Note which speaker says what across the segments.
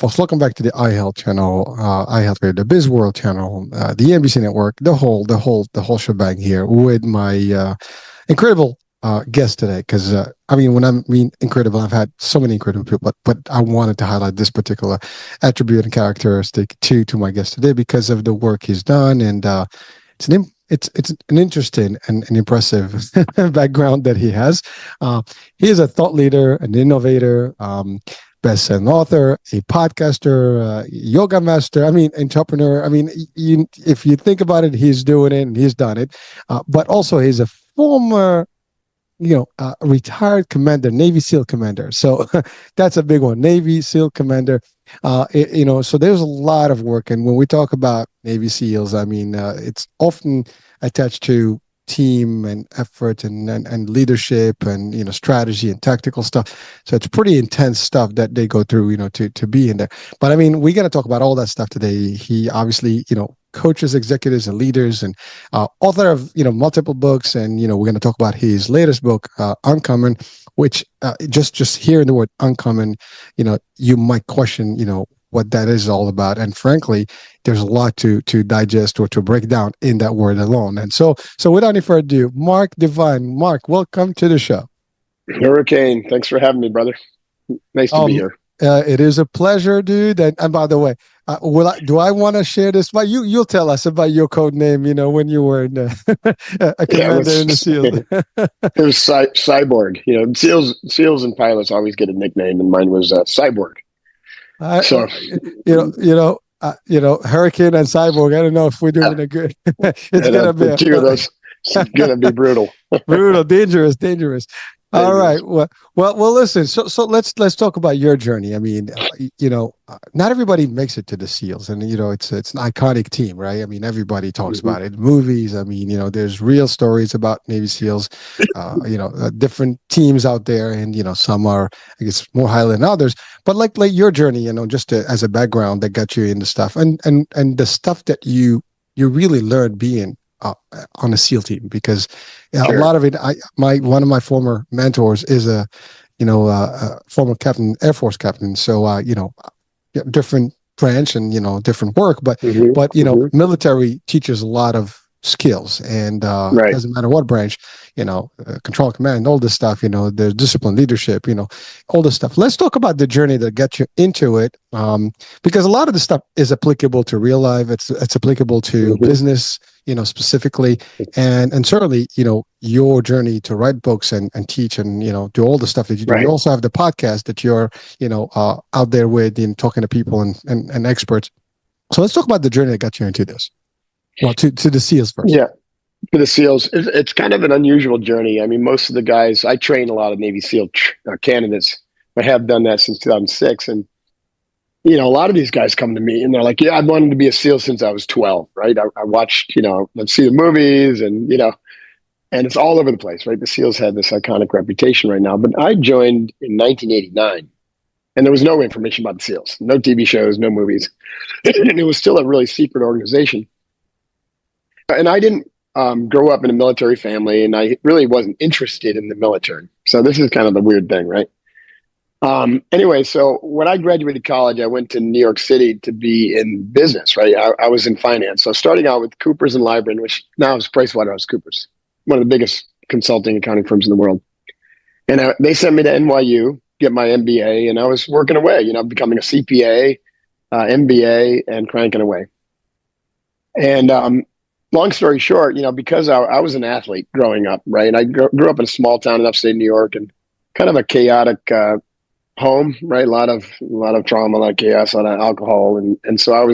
Speaker 1: folks, welcome back to the iHealth channel, iHealth Radio, the Biz World channel, the NBC network, the whole shebang here with my incredible guest today. Because when I mean incredible, I've had so many incredible people, but I wanted to highlight this particular attribute and characteristic to my guest today because of the work he's done, and it's an interesting and an impressive background that he has. He is a thought leader, an innovator, best-selling author, a podcaster, yoga master. Entrepreneur. If you think about it, he's doing it and he's done it. But also, he's a former, retired commander, Navy SEAL commander. So that's a big one, Navy SEAL commander. So there's a lot of work. And when we talk about Navy SEALs, it's often attached to team and effort and leadership and strategy and tactical stuff. So it's pretty intense stuff that they go through, to be in there. But we got to talk about all that stuff today. He obviously, coaches executives and leaders, and author of multiple books. And we're going to talk about his latest book, Uncommon, which just hearing the word uncommon, you might question what that is all about. And frankly, there's a lot to digest or to break down in that word alone. And so without any further ado, Mark Divine. Mark, welcome to the show.
Speaker 2: Hurricane, thanks for having me, brother. Nice to be here.
Speaker 1: It is a pleasure, dude. And by the way, do I want to share this? Well, you'll tell us about your code name, when you were in a commander in the SEALs.
Speaker 2: It was Cyborg. SEALs and pilots always get a nickname, and mine was Cyborg.
Speaker 1: Hurricane and Cyborg. I don't know if we're doing a good. It's gonna be
Speaker 2: two of those. It's gonna be brutal.
Speaker 1: Brutal, dangerous. All right. Well. Listen. So let's talk about your journey. Not everybody makes it to the SEALs, and it's an iconic team, right? Everybody talks about it. Movies. There's real stories about Navy SEALs. Different teams out there, and some are, I guess, more highly than others. But like your journey, just as a background that got you into stuff, and the stuff that you really learned being on a SEAL team, because
Speaker 2: Sure.
Speaker 1: A lot of it, one of my former mentors is a former captain, Air Force captain. So different branch and different work, but military teaches a lot of skills, and
Speaker 2: Right.
Speaker 1: doesn't matter what branch, control, command, all this stuff. There's discipline, leadership, all this stuff. Let's talk about the journey that got you into it, because a lot of the stuff is applicable to real life. It's applicable to business, specifically, and certainly, your journey to write books and teach and do all the stuff that you do.
Speaker 2: Right.
Speaker 1: You also have the podcast that you're out there with talking to people and experts. So let's talk about the journey that got you into this. Well, to the SEALs first.
Speaker 2: Yeah, for the SEALs, it's kind of an unusual journey. Most of the guys, I train a lot of Navy SEAL candidates. I have done that since 2006, and a lot of these guys come to me and they're like, "Yeah, I've wanted to be a SEAL since I was 12." Right? I watched, I see the movies, and and it's all over the place. Right? The SEALs had this iconic reputation right now, but I joined in 1989. And there was no information about the SEALs, no TV shows, no movies, and it was still a really secret organization. And I didn't grow up in a military family, and I really wasn't interested in the military. So this is kind of the weird thing, right? Anyway, so when I graduated college, I went to New York City to be in business, right? I was in finance. So starting out with Coopers and Lybrand, which now is PricewaterhouseCoopers, one of the biggest consulting accounting firms in the world. And they sent me to NYU, get my MBA, and I was working away, becoming a CPA, MBA, and cranking away. And long story short, because I was an athlete growing up, right? I grew up in a small town in upstate New York, and kind of a chaotic home, right? A lot of trauma, a lot of chaos, a lot of alcohol, and so I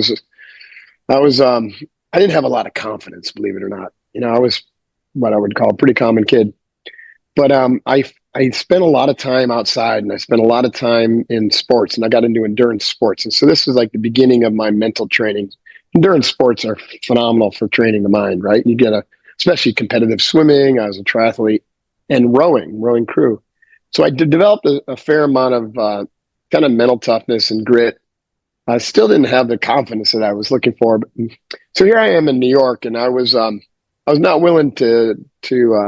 Speaker 2: didn't have a lot of confidence, believe it or not. I was what I would call a pretty common kid, but I spent a lot of time outside, and I spent a lot of time in sports, and I got into endurance sports, and so this was like the beginning of my mental training. Endurance sports are phenomenal for training the mind, right? You get especially competitive swimming. I was a triathlete, and rowing crew. So I developed a fair amount of kind of mental toughness and grit. I still didn't have the confidence that I was looking for. But, so here I am in New York, and I was not willing to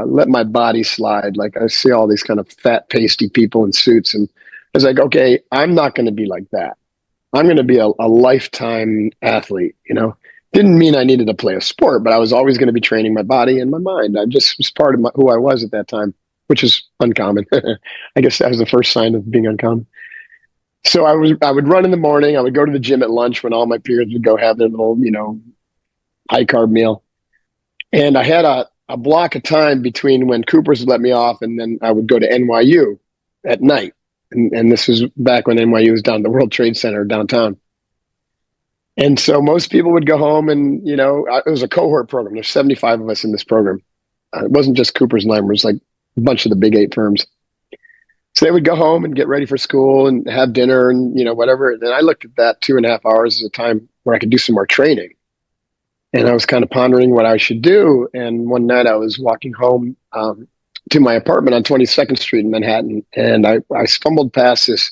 Speaker 2: let my body slide. Like, I see all these kind of fat, pasty people in suits, and I was like, okay, I'm not going to be like that. I'm going to be a lifetime athlete, you know. Didn't mean I needed to play a sport, but I was always going to be training my body and my mind. I just was part of who I was at that time, which is uncommon. I guess that was the first sign of being uncommon. So I would run in the morning. I would go to the gym at lunch when all my peers would go have their little, you know, high carb meal. And I had a block of time between when Cooper's would let me off and then I would go to NYU at night. And this was back when NYU was down the World Trade Center downtown. And so most people would go home and, you know, it was a cohort program. There's 75 of us in this program. It wasn't just Cooper's and Lime, it was like a bunch of the big 8 firms. So they would go home and get ready for school and have dinner and, you know, whatever. And I looked at that 2.5 hours as a time where I could do some more training. And I was kind of pondering what I should do. And one night I was walking home to my apartment on 22nd Street in Manhattan. And I stumbled past this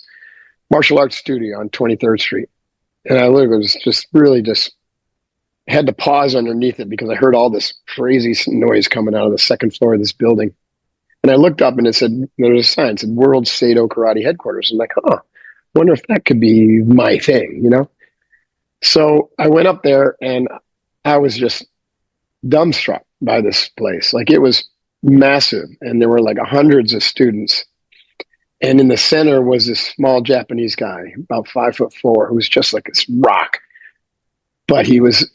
Speaker 2: martial arts studio on 23rd Street. And I literally was just really just had to pause underneath it because I heard all this crazy noise coming out of the second floor of this building. And I looked up and it said, there was a sign, it said World Sado Karate Headquarters. I'm like, wonder if that could be my thing, you know? So I went up there and I was just dumbstruck by this place. Like it was massive and there were like hundreds of students. And in the center was this small Japanese guy, about 5'4", who was just like this rock. But he was,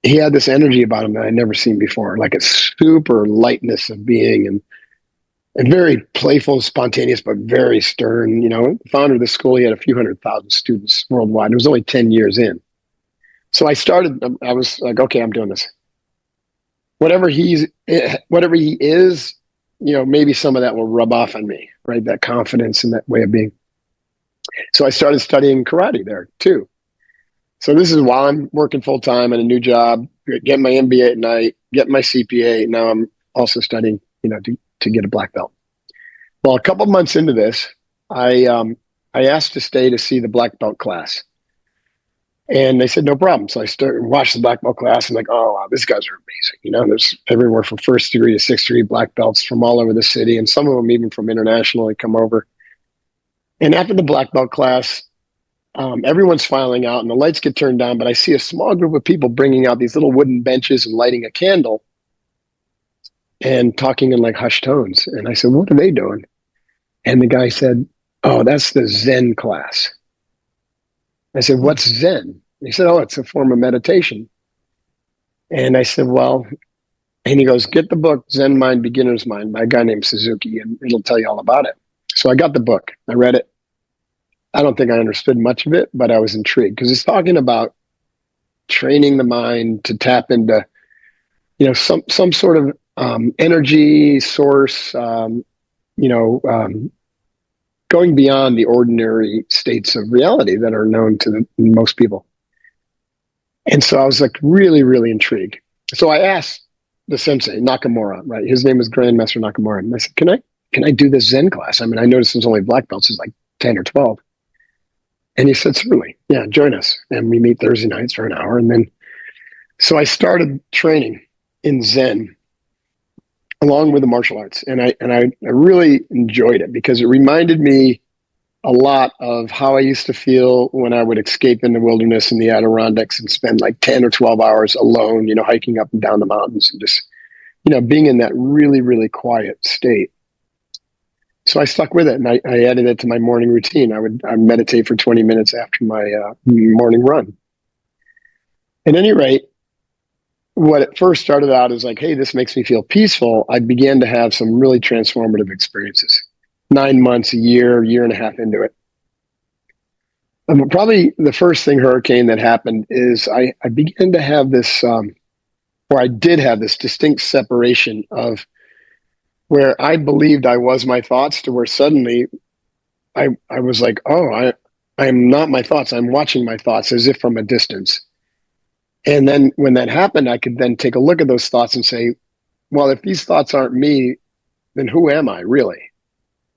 Speaker 2: he had this energy about him that I'd never seen before, like a super lightness of being and very playful, spontaneous, but very stern. You know, the founder of the school, he had a few 100,000 students worldwide. It was only 10 years in. So I was like, okay, I'm doing this. Whatever he is, you know, maybe some of that will rub off on me, right? That confidence and that way of being. So I started studying karate there too. So this is while I'm working full time in a new job, getting my MBA at night, getting my CPA. Now I'm also studying, you know, to get a black belt. Well, a couple months into this, I asked to stay to see the black belt class. And they said, no problem. So I started watch the black belt class and like, oh, wow, these guys are amazing. You know, there's everywhere from 1st degree to 6th degree black belts from all over the city. And some of them even from internationally come over. And after the black belt class, everyone's filing out and the lights get turned down, but I see a small group of people bringing out these little wooden benches and lighting a candle and talking in like hushed tones. And I said, what are they doing? And the guy said, oh, that's the Zen class. I said, what's Zen? He said, oh, it's a form of meditation. And I said, well, and he goes, get the book, Zen Mind, Beginner's Mind, by a guy named Suzuki, and it'll tell you all about it. So I got the book. I read it. I don't think I understood much of it, but I was intrigued because it's talking about training the mind to tap into, you know, some sort of energy source, going beyond the ordinary states of reality that are known to most people. And so I was like really, really intrigued. So I asked the sensei, Nakamura, right? His name was Grandmaster Nakamura. And I said, can I do this Zen class? I mean, I noticed there's only black belts, it's like 10 or 12. And he said, certainly, yeah, join us. And we meet Thursday nights for an hour. And then, so I started training in Zen along with the martial arts. And I really enjoyed it because it reminded me a lot of how I used to feel when I would escape in the wilderness in the Adirondacks and spend like 10 or 12 hours alone, you know, hiking up and down the mountains and just, you know, being in that really, really quiet state. So I stuck with it and I added it to my morning routine. I'd meditate for 20 minutes after my morning run. At any rate, what it first started out as like, hey, this makes me feel peaceful. I began to have some really transformative experiences. 9 months, a year and a half into it. Probably the first hurricane that happened is I began to have this, or I did have this distinct separation of where I believed I was my thoughts to where suddenly I was like, oh, I'm not my thoughts. I'm watching my thoughts as if from a distance. And then when that happened, I could then take a look at those thoughts and say, well, if these thoughts aren't me, then who am I really?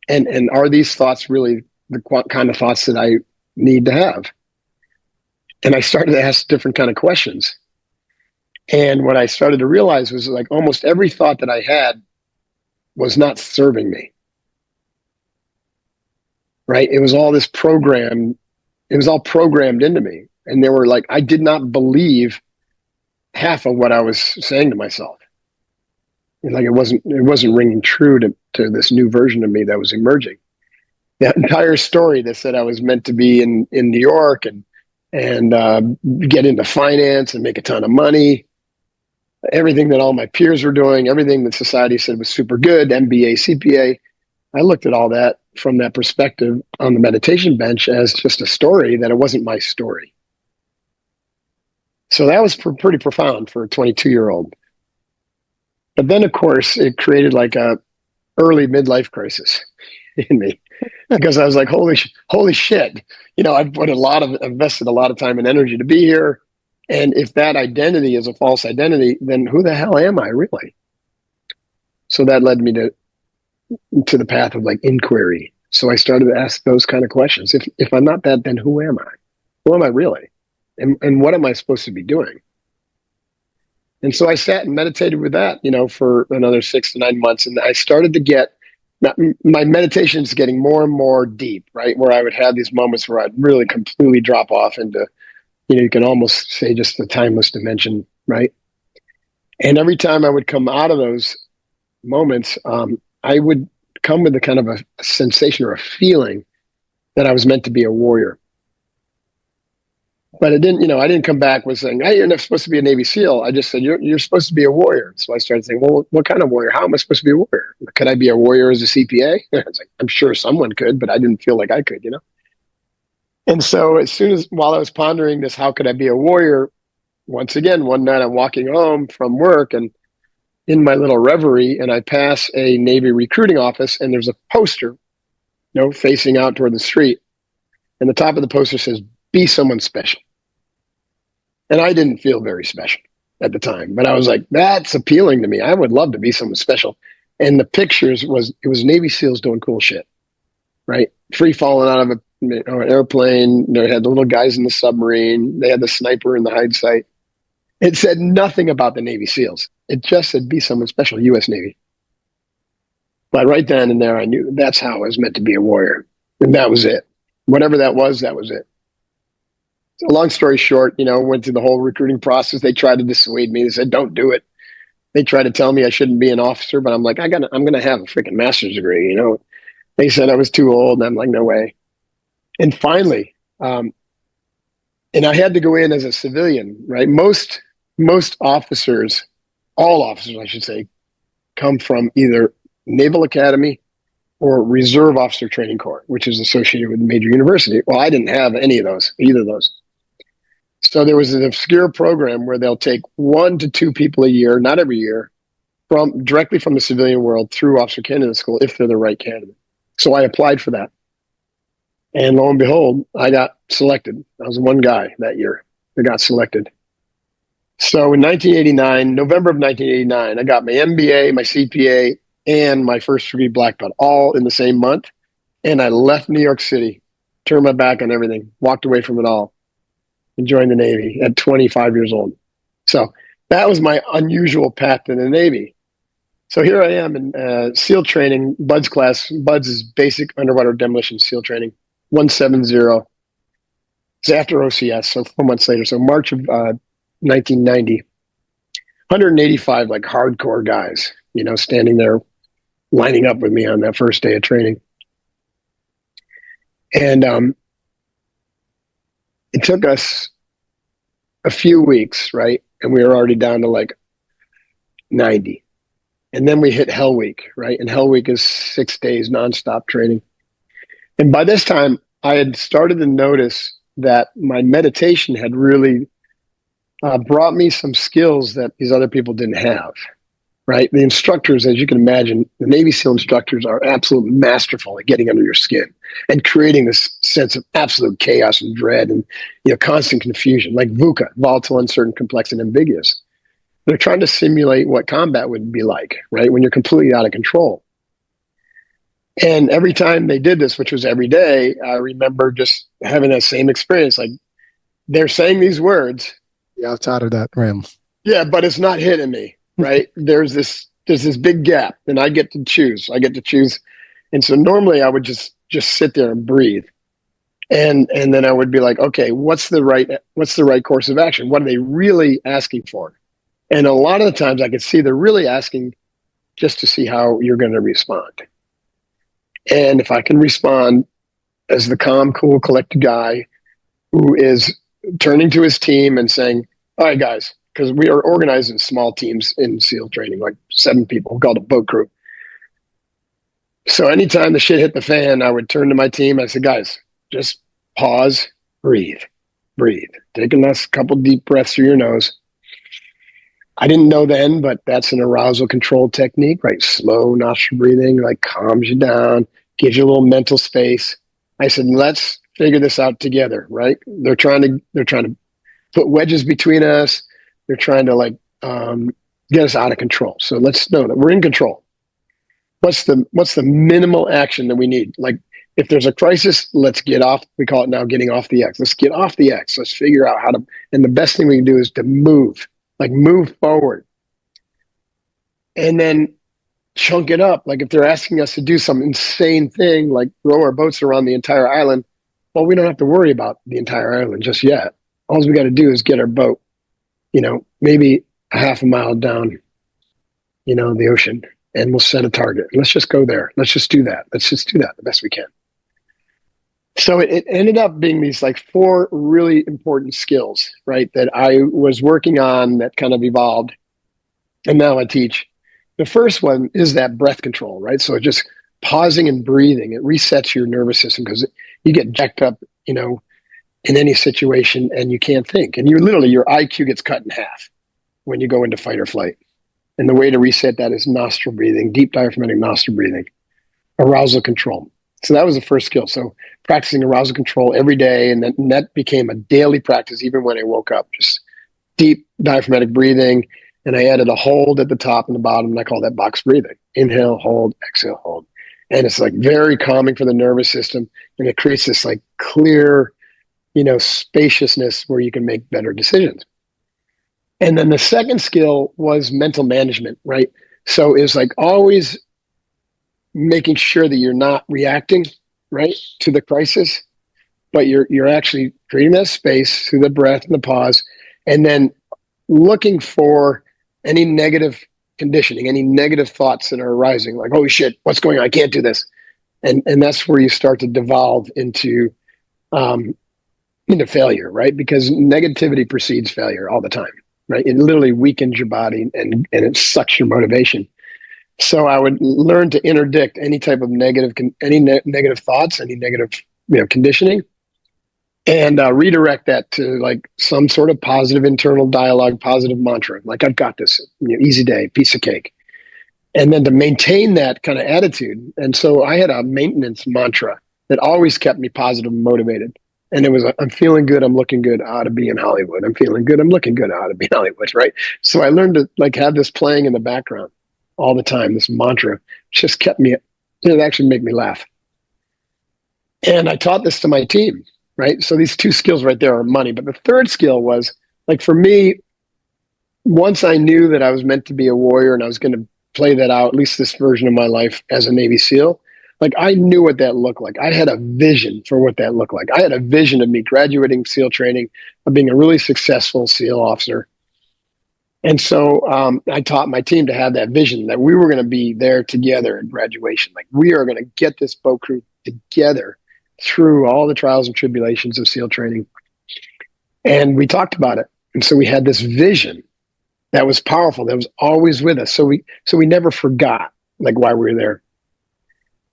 Speaker 2: And are these thoughts really the kind of thoughts that I need to have? And I started to ask different kind of questions. And what I started to realize was like almost every thought that I had was not serving me. Right? It was all this program It was all programmed into me. And they were like, I did not believe half of what I was saying to myself. Like it wasn't ringing true to this new version of me that was emerging. That entire story that said I was meant to be in New York and get into finance and make a ton of money, everything that all my peers were doing, everything that society said was super good, MBA, CPA. I looked at all that from that perspective on the meditation bench as just a story, that it wasn't my story. So that was pretty profound for a 22-year-old. But then, of course, it created like a early midlife crisis in me, because I was like, holy shit. I've invested a lot of time and energy to be here. And if that identity is a false identity, then who the hell am I really? So that led me to the path of like inquiry. So I started to ask those kind of questions. If I'm not that, then who am I? Who am I really? And what am I supposed to be doing? And so I sat and meditated with that, for another 6 to 9 months. And I started to get my meditation's getting more and more deep, right? Where I would have these moments where I'd really completely drop off into, you can almost say just the timeless dimension, right? And every time I would come out of those moments, I would come with a kind of a sensation or a feeling that I was meant to be a warrior. But it didn't, I didn't come back with saying, hey, you're not supposed to be a Navy SEAL. I just said, you're supposed to be a warrior. So I started saying, well, what kind of warrior? How am I supposed to be a warrior? Could I be a warrior as a CPA? I was like, I'm sure someone could, but I didn't feel like I could, And so while I was pondering this, how could I be a warrior? Once again, one night I'm walking home from work and in my little reverie, and I pass a Navy recruiting office, and there's a poster, facing out toward the street. And the top of the poster says, be someone special. And I didn't feel very special at the time, but I was like, that's appealing to me. I would love to be someone special. And the pictures it was Navy SEALs doing cool shit, right? Free falling out of an airplane. They had the little guys in the submarine. They had the sniper in the hide site. It said nothing about the Navy SEALs. It just said, be someone special, U.S. Navy. But right then and there, I knew that's how I was meant to be a warrior. And that was it. Whatever that was it. So long story short, went through the whole recruiting process. They tried to dissuade me. They said, don't do it. They tried to tell me I shouldn't be an officer, but I'm like, I'm going to have a freaking master's degree. They said I was too old. And I'm like, no way. And finally, and I had to go in as a civilian, right? Most officers, all officers, I should say, come from either Naval Academy or Reserve Officer Training Corps, which is associated with a major university. Well, I didn't have either of those. So there was an obscure program where they'll take 1 to 2 people a year, not every year, directly from the civilian world through Officer Candidate School if they're the right candidate. So I applied for that. And lo and behold, I got selected. I was one guy that year that got selected. So in 1989, November of 1989, I got my MBA, my CPA, and my first degree black belt all in the same month. And I left New York City, turned my back on everything, walked away from it all, and joined the Navy at 25 years old. So that was my unusual path to the Navy. So here I am in SEAL training, BUDS class. BUDS is Basic Underwater Demolition SEAL Training, 170. It's after OCS, so 4 months later. So March of 1990, 185 like hardcore guys, standing there lining up with me on that first day of training. And it took us a few weeks, right? And we were already down to like 90. And then we hit Hell Week, right? And Hell Week is 6 days nonstop training. And by this time, I had started to notice that my meditation had really brought me some skills that these other people didn't have, right? The instructors, as you can imagine, the Navy SEAL instructors are absolutely masterful at getting under your skin and creating this sense of absolute chaos and dread and constant confusion, like VUCA, volatile, uncertain, complex, and ambiguous. They're trying to simulate what combat would be like, right? When you're completely out of control. And every time they did this, which was every day, I remember just having that same experience. Like they're saying these words.
Speaker 1: Yeah, outside of that realm.
Speaker 2: Yeah, but it's not hitting me, right? There's this big gap, and I get to choose. And so normally I would just sit there and breathe. And then I would be like, okay, what's the right course of action? What are they really asking for? And a lot of the times I could see they're really asking just to see how you're going to respond. And if I can respond as the calm, cool, collected guy who is turning to his team and saying, all right, guys, because we are organized in small teams in SEAL training, like 7 people, called a boat crew. So anytime the shit hit the fan, I would turn to my team. I said, guys, just pause, breathe, breathe. Take a nice couple deep breaths through your nose. I didn't know then, but that's an arousal control technique, right? Slow nostril breathing, like calms you down, gives you a little mental space. I said, let's figure this out together, right? They're trying to put wedges between us. They're trying to get us out of control. So let's know that we're in control. What's the minimal action that we need? Like if there's a crisis, let's get off. We call it now getting off the X. Let's get off the X. Let's figure out how to. And the best thing we can do is to move, like move forward, and then chunk it up. Like if they're asking us to do some insane thing, like row our boats around the entire island, well, we don't have to worry about the entire island just yet. All we got to do is get our boat, maybe a half a mile down, the ocean, and we'll set a target. Let's just go there. Let's just do that. Let's just do that the best we can. So it ended up being these like 4 really important skills, right, that I was working on that kind of evolved. And now I teach. The first one is that breath control, right? So just pausing and breathing, it resets your nervous system because you get jacked up, in any situation and you can't think. And your IQ gets cut in half when you go into fight or flight. And the way to reset that is nostril breathing, deep diaphragmatic nostril breathing, arousal control. So that was the first skill. So practicing arousal control every day. And that became a daily practice, even when I woke up, just deep diaphragmatic breathing. And I added a hold at the top and the bottom, and I call that box breathing. Inhale, hold, exhale, hold. And it's like very calming for the nervous system. And it creates this like clear, spaciousness where you can make better decisions. And then the second skill was mental management, right? So it's like always making sure that you're not reacting, right, to the crisis, but you're actually creating that space through the breath and the pause, and then looking for any negative conditioning, any negative thoughts that are arising, like, oh shit, what's going on? I can't do this. And that's where you start to devolve into failure, right? Because negativity precedes failure all the time, right? It literally weakens your body and it sucks your motivation. So I would learn to interdict any type of negative thoughts, any negative conditioning, and redirect that to like some sort of positive internal dialogue, positive mantra, like I've got this, easy day, piece of cake. And then to maintain that kind of attitude. And so I had a maintenance mantra that always kept me positive and motivated. And it was, I'm feeling good, I'm looking good, I ought to be in Hollywood. I'm feeling good, I'm looking good, I ought to be in Hollywood, right? So I learned to like have this playing in the background all the time, this mantra just kept me, it actually made me laugh. And I taught this to my team, right? So these 2 skills right there are money. But the third skill was like, for me, once I knew that I was meant to be a warrior and I was going to play that out, at least this version of my life as a Navy SEAL, like I knew what that looked like. I had a vision for what that looked like. I had a vision of me graduating SEAL training, of being a really successful SEAL officer. And so I taught my team to have that vision that we were going to be there together at graduation. Like we are going to get this boat crew together through all the trials and tribulations of SEAL training. And we talked about it. And so we had this vision that was powerful, that was always with us. So we never forgot like why we were there.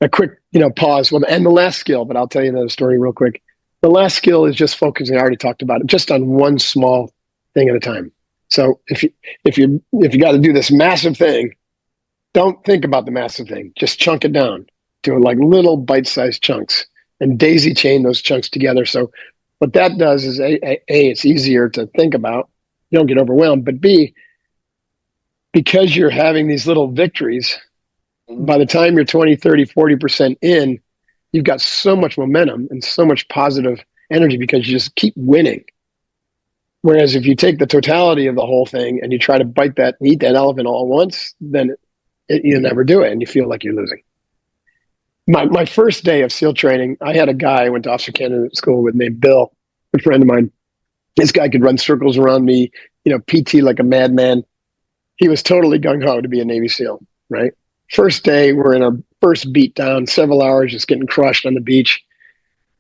Speaker 2: A quick, pause. Well, and the last skill, but I'll tell you another story real quick. The last skill is just focusing. I already talked about it, just on one small thing at a time. So if you got to do this massive thing, don't think about the massive thing. Just chunk it down to like little bite-sized chunks and daisy chain those chunks together. So what that does is A, it's easier to think about. You don't get overwhelmed, but B, because you're having these little victories, by the time you're 20, 30, 40% in, you've got so much momentum and so much positive energy because you just keep winning. Whereas if you take the totality of the whole thing and you try to bite that and eat that elephant all at once, then you never do it and you feel like you're losing. My first day of SEAL training, I had a guy I went to officer candidate school with named Bill, a friend of mine. This guy could run circles around me, PT like a madman. He was totally gung ho to be a Navy SEAL, right? First day, we're in our first beat down, several hours just getting crushed on the beach.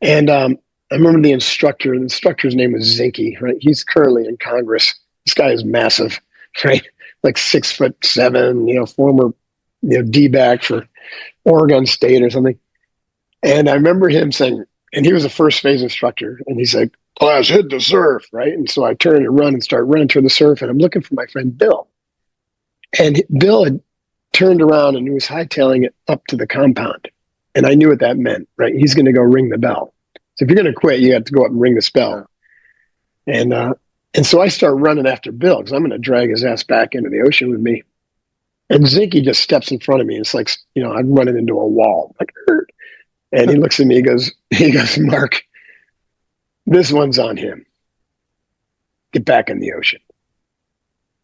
Speaker 2: And I remember the instructor's name was Zinke, right? He's currently in Congress. This guy is massive, right? Like 6'7", former, D-back for Oregon State or something. And I remember him saying, and he was a first phase instructor, and he said, class, hit the surf, right? And so I turn and run and start running toward the surf, and I'm looking for my friend Bill. And Bill had turned around and he was hightailing it up to the compound. And I knew what that meant, right? He's going to go ring the bell. So if you're going to quit, you have to go up and ring this bell. And so I start running after Bill because I'm going to drag his ass back into the ocean with me. And Zinke just steps in front of me. It's like, I'm running into a wall. Like, and he looks at me, he goes, Mark, this one's on him. Get back in the ocean.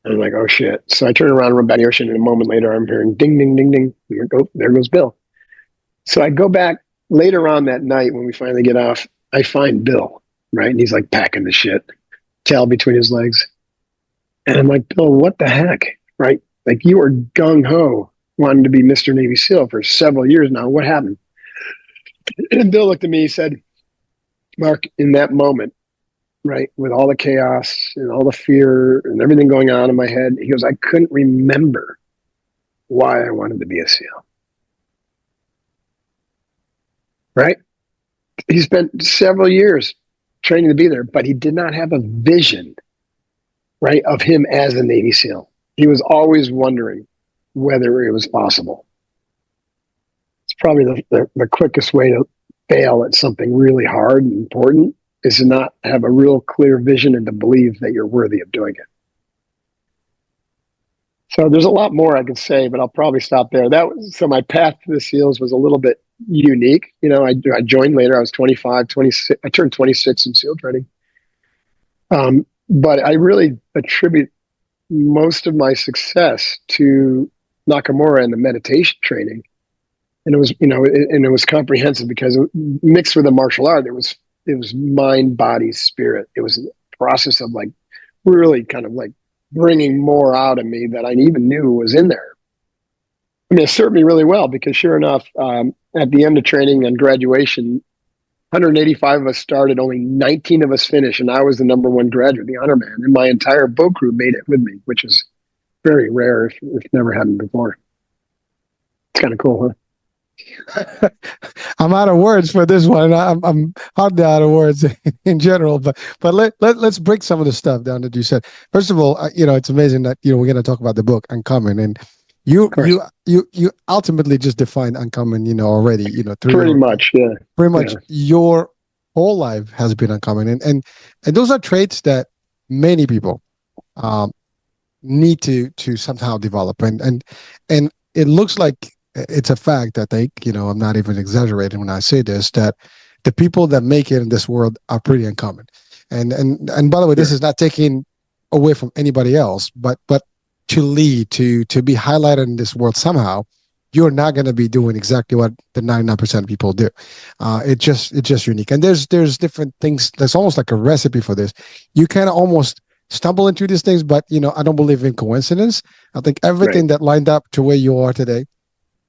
Speaker 2: And I'm like, oh shit. So I turn around and run back in the ocean, and a moment later I'm hearing ding, ding, ding, ding. There goes Bill. So I go back later on that night when we finally get off, I find Bill, right? And he's like packing the shit, tail between his legs. And I'm like, Bill, what the heck, right? Like, you were gung-ho wanting to be Mr. Navy SEAL for several years now. What happened? And Bill looked at me, he said, Mark, in that moment, right, with all the chaos and all the fear and everything going on in my head, he goes, I couldn't remember why I wanted to be a SEAL. Right? He spent several years training to be there, but he did not have a vision, right, of him as a Navy SEAL. He was always wondering whether it was possible. It's probably the quickest way to fail at something really hard and important is to not have a real clear vision and to believe that you're worthy of doing it. So there's a lot more I could say, but I'll probably stop there. So my path to the SEALs was a little bit unique. I joined later. I was 25, 26. I turned 26 in SEAL training. But I really attribute most of my success to Nakamura and the meditation training. And it was, it was comprehensive because mixed with a martial art, it was mind, body, spirit. It was a process of like really kind of like bringing more out of me that I even knew was in there. I mean, it served me really well because sure enough, at the end of training and graduation, 185 of us started, only 19 of us finished, and I was the number one graduate, the honor man, and my entire boat crew made it with me, which is very rare if never happened before. It's kind of cool, huh?
Speaker 1: I'm out of words for this one. I'm hardly out of words in general, but let's break some of the stuff down that you said. First of all, it's amazing that we're going to talk about the book Uncommon, and you ultimately just defined uncommon, already,
Speaker 2: pretty much, yeah.
Speaker 1: Pretty much your whole life has been uncommon. And those are traits that many people need to somehow develop. And it looks like it's a fact, I think, I'm not even exaggerating when I say this, that the people that make it in this world are pretty uncommon. And by the way, this is not taking away from anybody else, but to lead, to be highlighted in this world somehow, you're not going to be doing exactly what the 99% of people do. It's just unique. And there's different things. There's almost like a recipe for this. You kind of almost stumble into these things, but I don't believe in coincidence. I think everything that lined up to where you are today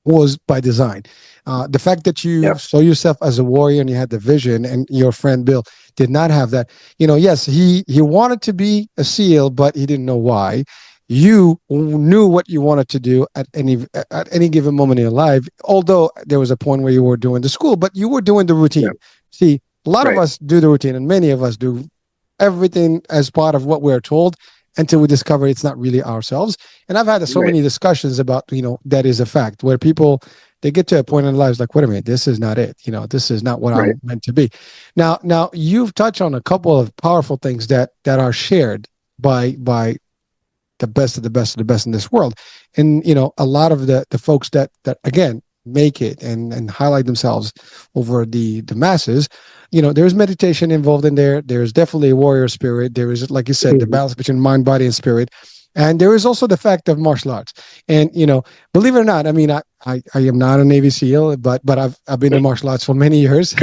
Speaker 1: was by design. The fact that you saw yourself as a warrior and you had the vision, and your friend Bill did not have that. Yes, he wanted to be a SEAL, but he didn't know why. You knew what you wanted to do at any given moment in your life, although there was a point where you were doing the school, but you were doing the routine. Yeah. See, a lot of us do the routine, and many of us do everything as part of what we're told until we discover it's not really ourselves. And I've had so many discussions about, that is a fact, where people, they get to a point in their lives like, wait a minute, this is not it. This is not what I'm meant to be. Now you've touched on a couple of powerful things that are shared by the best of the best of the best in this world. And, a lot of the folks that again, make it and highlight themselves over the masses, there's meditation involved in there. There's definitely a warrior spirit. There is, like you said, the balance between mind, body, and spirit. And there is also the fact of martial arts. And believe it or not, I mean, I am not a Navy SEAL, but I've been in martial arts for many years.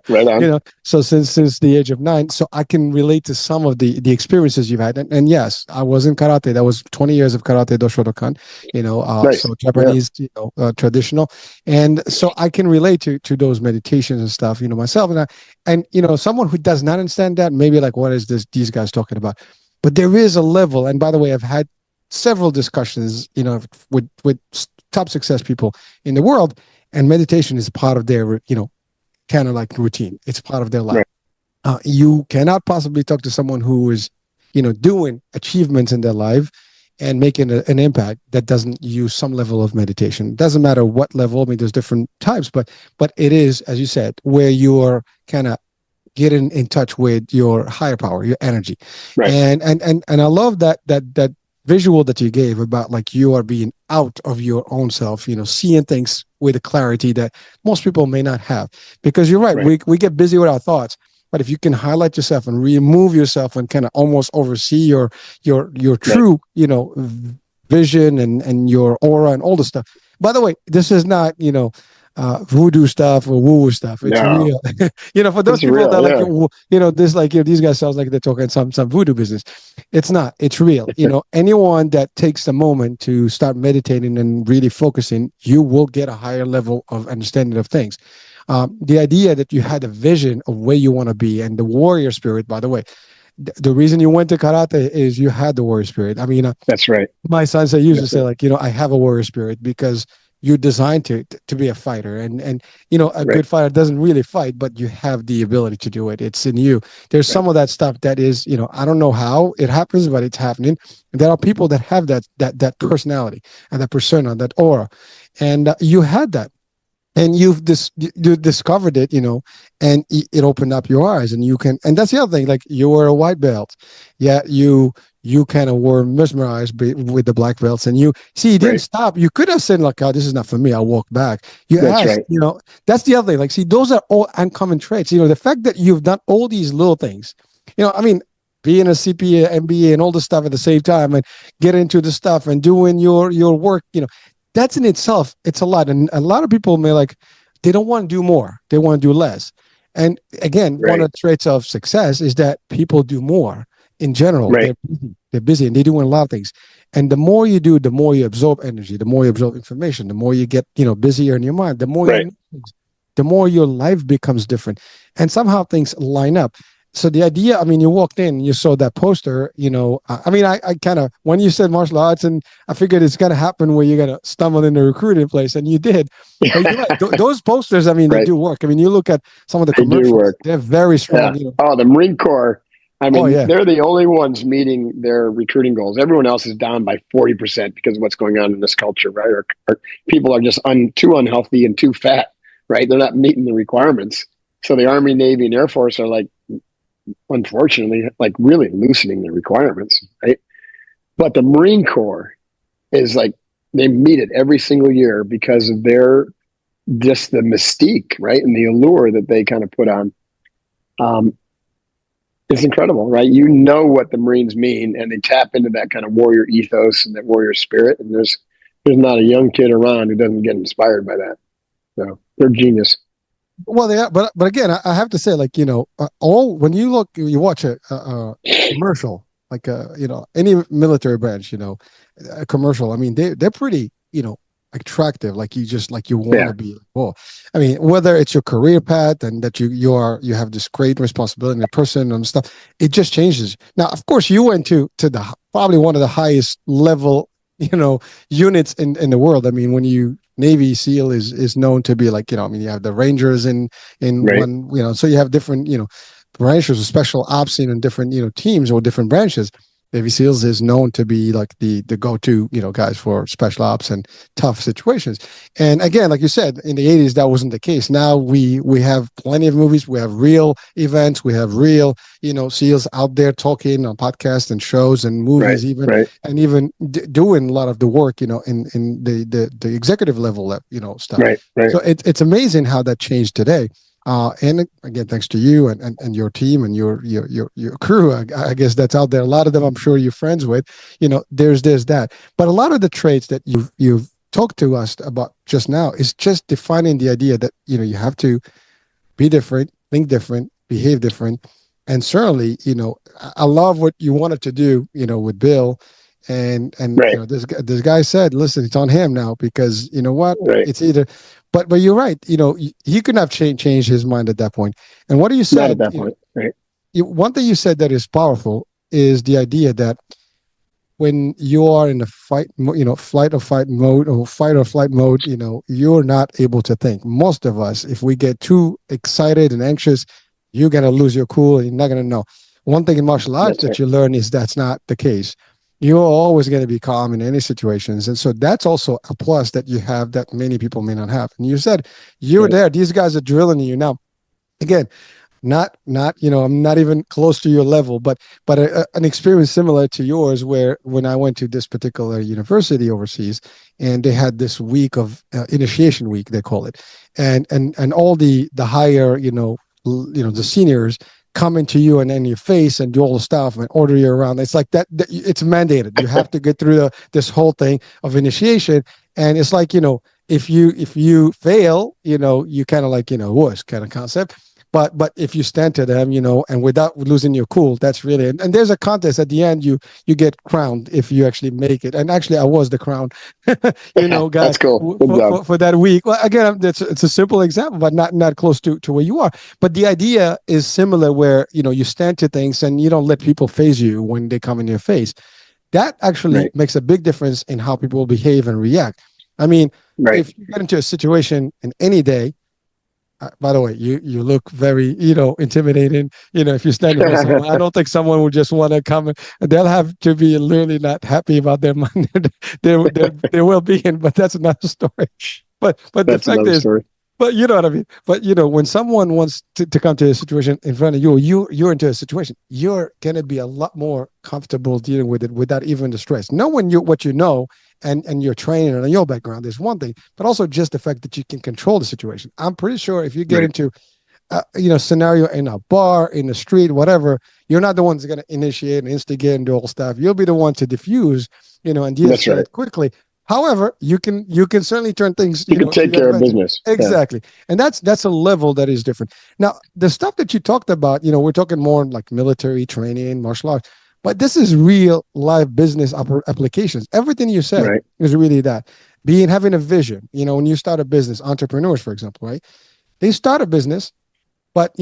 Speaker 2: Right on.
Speaker 1: So since the age of 9, so I can relate to some of the experiences you've had. And yes, I was in karate. That was 20 years of karate doshodokan.
Speaker 2: Nice.
Speaker 1: So
Speaker 2: Yeah.
Speaker 1: Japanese, traditional, and so I can relate to those meditations and stuff. Myself, and someone who does not understand that, maybe like, what is this? These guys talking about? But there is a level, and by the way, I've had several discussions, with top success people in the world, and meditation is part of their, kind of like routine. It's part of their life.
Speaker 2: Right.
Speaker 1: You cannot possibly talk to someone who is, doing achievements in their life and making an impact that doesn't use some level of meditation. It doesn't matter what level. I mean, there's different types, but it is, as you said, where you're kind of getting in touch with your higher power, your energy.
Speaker 2: Right.
Speaker 1: And I love that visual that you gave about, like, you are being out of your own self, seeing things with a clarity that most people may not have. Because you're right,
Speaker 2: Right.
Speaker 1: we get busy with our thoughts. But if you can highlight yourself and remove yourself and kind of almost oversee your
Speaker 2: Right.
Speaker 1: true, vision and your aura and all the stuff. By the way, this is not, voodoo stuff or woo woo stuff. It's
Speaker 2: No,
Speaker 1: real. For those
Speaker 2: it's
Speaker 1: people
Speaker 2: real.
Speaker 1: that like,
Speaker 2: Yeah.
Speaker 1: this, like, these guys sounds like they're talking some voodoo business. It's not. It's real. Anyone that takes the moment to start meditating and really focusing, you will get a higher level of understanding of things. The idea that you had a vision of where you want to be, and the warrior spirit, by the way, the reason you went to karate is you had the warrior spirit. I mean,
Speaker 2: That's right.
Speaker 1: my sons, I used to
Speaker 2: That's
Speaker 1: say,
Speaker 2: it.
Speaker 1: like, I have a warrior spirit, because you're designed to be a fighter, and a
Speaker 2: Right.
Speaker 1: good fighter doesn't really fight, but you have the ability to do it. It's in you. There's
Speaker 2: Right.
Speaker 1: some of that stuff that is, I don't know how it happens, but it's happening. And there are people that have that personality and that persona, that aura, and you had that, and you discovered it, and it opened up your eyes, and you can. And that's the other thing, like, you were a white belt, yeah, you kind of were mesmerized with the black belts, and you didn't
Speaker 2: Right.
Speaker 1: stop. You could have said, like, oh, this is not for me, I'll walk back. You
Speaker 2: That's
Speaker 1: asked.
Speaker 2: right.
Speaker 1: That's the other thing, like, see, those are all uncommon traits. The fact that you've done all these little things, I mean, being a CPA, MBA, and all the stuff at the same time, and get into the stuff and doing your work, that's in itself, it's a lot. And a lot of people may, like, they don't want to do more, they want to do less. And again, one
Speaker 2: Right.
Speaker 1: of the traits of success is that people do more. In general,
Speaker 2: Right.
Speaker 1: they're busy, and they're doing a lot of things. And the more you do, the more you absorb energy, the more you absorb information, the more you get, busier in your mind, the more
Speaker 2: Right.
Speaker 1: you, the more your life becomes different, and somehow things line up. So the idea, I mean, you walked in, you saw that poster, I mean, I kind of, when you said martial arts, and I figured it's going to happen where you're going to stumble in the recruiting place, and you did. But you're right. Those posters, I mean, they
Speaker 2: Right.
Speaker 1: do work. I mean, you look at some of the
Speaker 2: They do
Speaker 1: commercials,
Speaker 2: work.
Speaker 1: they're very
Speaker 2: Yeah.
Speaker 1: strong.
Speaker 2: Oh, the Marine Corps. I
Speaker 1: Oh,
Speaker 2: mean,
Speaker 1: yeah.
Speaker 2: they're the only ones meeting their recruiting goals. Everyone else is down by 40% because of what's going on in this culture, right? Or people are just too unhealthy and too fat, right? They're not meeting the requirements. So the Army, Navy, and Air Force are, like, unfortunately, like, really loosening the requirements, right? But the Marine Corps is like, they meet it every single year because of their, just the mystique, right? And the allure that they kind of put on. Um, it's incredible, right? You know what the Marines mean, and they tap into that kind of warrior ethos and that warrior spirit. And there's not a young kid around who doesn't get inspired by that. So they're genius.
Speaker 1: Well, they are, but again, I have to say, like, all when you watch a commercial, like, any military branch, a commercial. I mean, they're pretty, attractive. Like, you want
Speaker 2: Yeah.
Speaker 1: to be. Well, I mean, whether it's your career path, and that you have this great responsibility in a person and stuff, it just changes. Now, of course, you went to the probably one of the highest level, units in the world. I mean, when you Navy SEAL is known to be, like, I mean, you have the Rangers in
Speaker 2: Right.
Speaker 1: one, so you have different, branches of special ops in different, teams or different branches. Navy SEALs is known to be like the go-to, guys for special ops and tough situations. And again, like you said, in the 80s, that wasn't the case. Now we have plenty of movies, we have real events, we have real, SEALs out there talking on podcasts and shows and
Speaker 2: Right.
Speaker 1: movies, even,
Speaker 2: Right.
Speaker 1: and even doing a lot of the work, in the executive level, stuff.
Speaker 2: Right. Right.
Speaker 1: So it's amazing how that changed today. And again, thanks to you and your team and your crew. I guess that's out there. A lot of them, I'm sure you're friends with. There's that. But a lot of the traits that you've talked to us about just now is just defining the idea that you have to be different, think different, behave different. And certainly, I love what you wanted to do, with Bill. And
Speaker 2: Right.
Speaker 1: this guy said, listen, it's on him now, because you know what?
Speaker 2: Right.
Speaker 1: It's either, but you're right. He couldn't have changed his mind at that point. And what you
Speaker 2: Not at
Speaker 1: said,
Speaker 2: that point. Right.
Speaker 1: one thing you said that is powerful is the idea that when you are in a flight or fight mode, or fight or flight mode, you're not able to think. Most of us, if we get too excited and anxious, you're going to lose your cool and you're not going to know. One thing in martial arts
Speaker 2: That's
Speaker 1: that
Speaker 2: right.
Speaker 1: you learn is that's not the case. You're always going to be calm in any situations. And so that's also a plus that you have that many people may not have. And you said you're
Speaker 2: Right.
Speaker 1: there. These guys are drilling you. Now, again, not I'm not even close to your level, but an experience similar to yours, where when I went to this particular university overseas, and they had this week of initiation week, they call it, and all the higher the seniors come into you and in your face and do all the stuff and order you around. It's like that it's mandated. You have to get through this whole thing of initiation. And it's like, if you fail, you kind of like, worse kind of concept. But if you stand to them, and without losing your cool, that's really, and there's a contest at the end. You get crowned if you actually make it. And actually, I was the crowned, guy
Speaker 2: That's cool. Good
Speaker 1: for,
Speaker 2: job.
Speaker 1: for that week. Well, again, it's a simple example, but not close to where you are. But the idea is similar, where you stand to things and you don't let people phase you when they come in your face. That actually
Speaker 2: Right.
Speaker 1: makes a big difference in how people behave and react. I mean,
Speaker 2: Right.
Speaker 1: if you get into a situation in any day, by the way, you look very, intimidating. If you stand in front of someone, I don't think someone would just want to come. They'll have to be literally not happy about their money, their well being. But that's another story. But the
Speaker 2: That's
Speaker 1: fact
Speaker 2: another
Speaker 1: is,
Speaker 2: story.
Speaker 1: but you know what I mean. But when someone wants to come to a situation in front of you, you're into a situation, you're gonna be a lot more comfortable dealing with it without even the stress. Knowing what you know, and your training and your background is one thing, but also just the fact that you can control the situation. I'm pretty sure if you get
Speaker 2: Right.
Speaker 1: into scenario in a bar, in the street, whatever, you're not the ones going to initiate and instigate and do all stuff. You'll be the one to diffuse, and
Speaker 2: That's right.
Speaker 1: de-escalate quickly. However, you can certainly turn things,
Speaker 2: You can
Speaker 1: to
Speaker 2: take
Speaker 1: your
Speaker 2: care of
Speaker 1: advantage.
Speaker 2: business. Yeah.
Speaker 1: Exactly. And that's a level that is different. Now, the stuff that you talked about, we're talking more like military training, martial arts, but this is real live business applications. Everything you said
Speaker 2: Right.
Speaker 1: is really that. Having a vision, when you start a business, entrepreneurs, for example, right? They start a business, but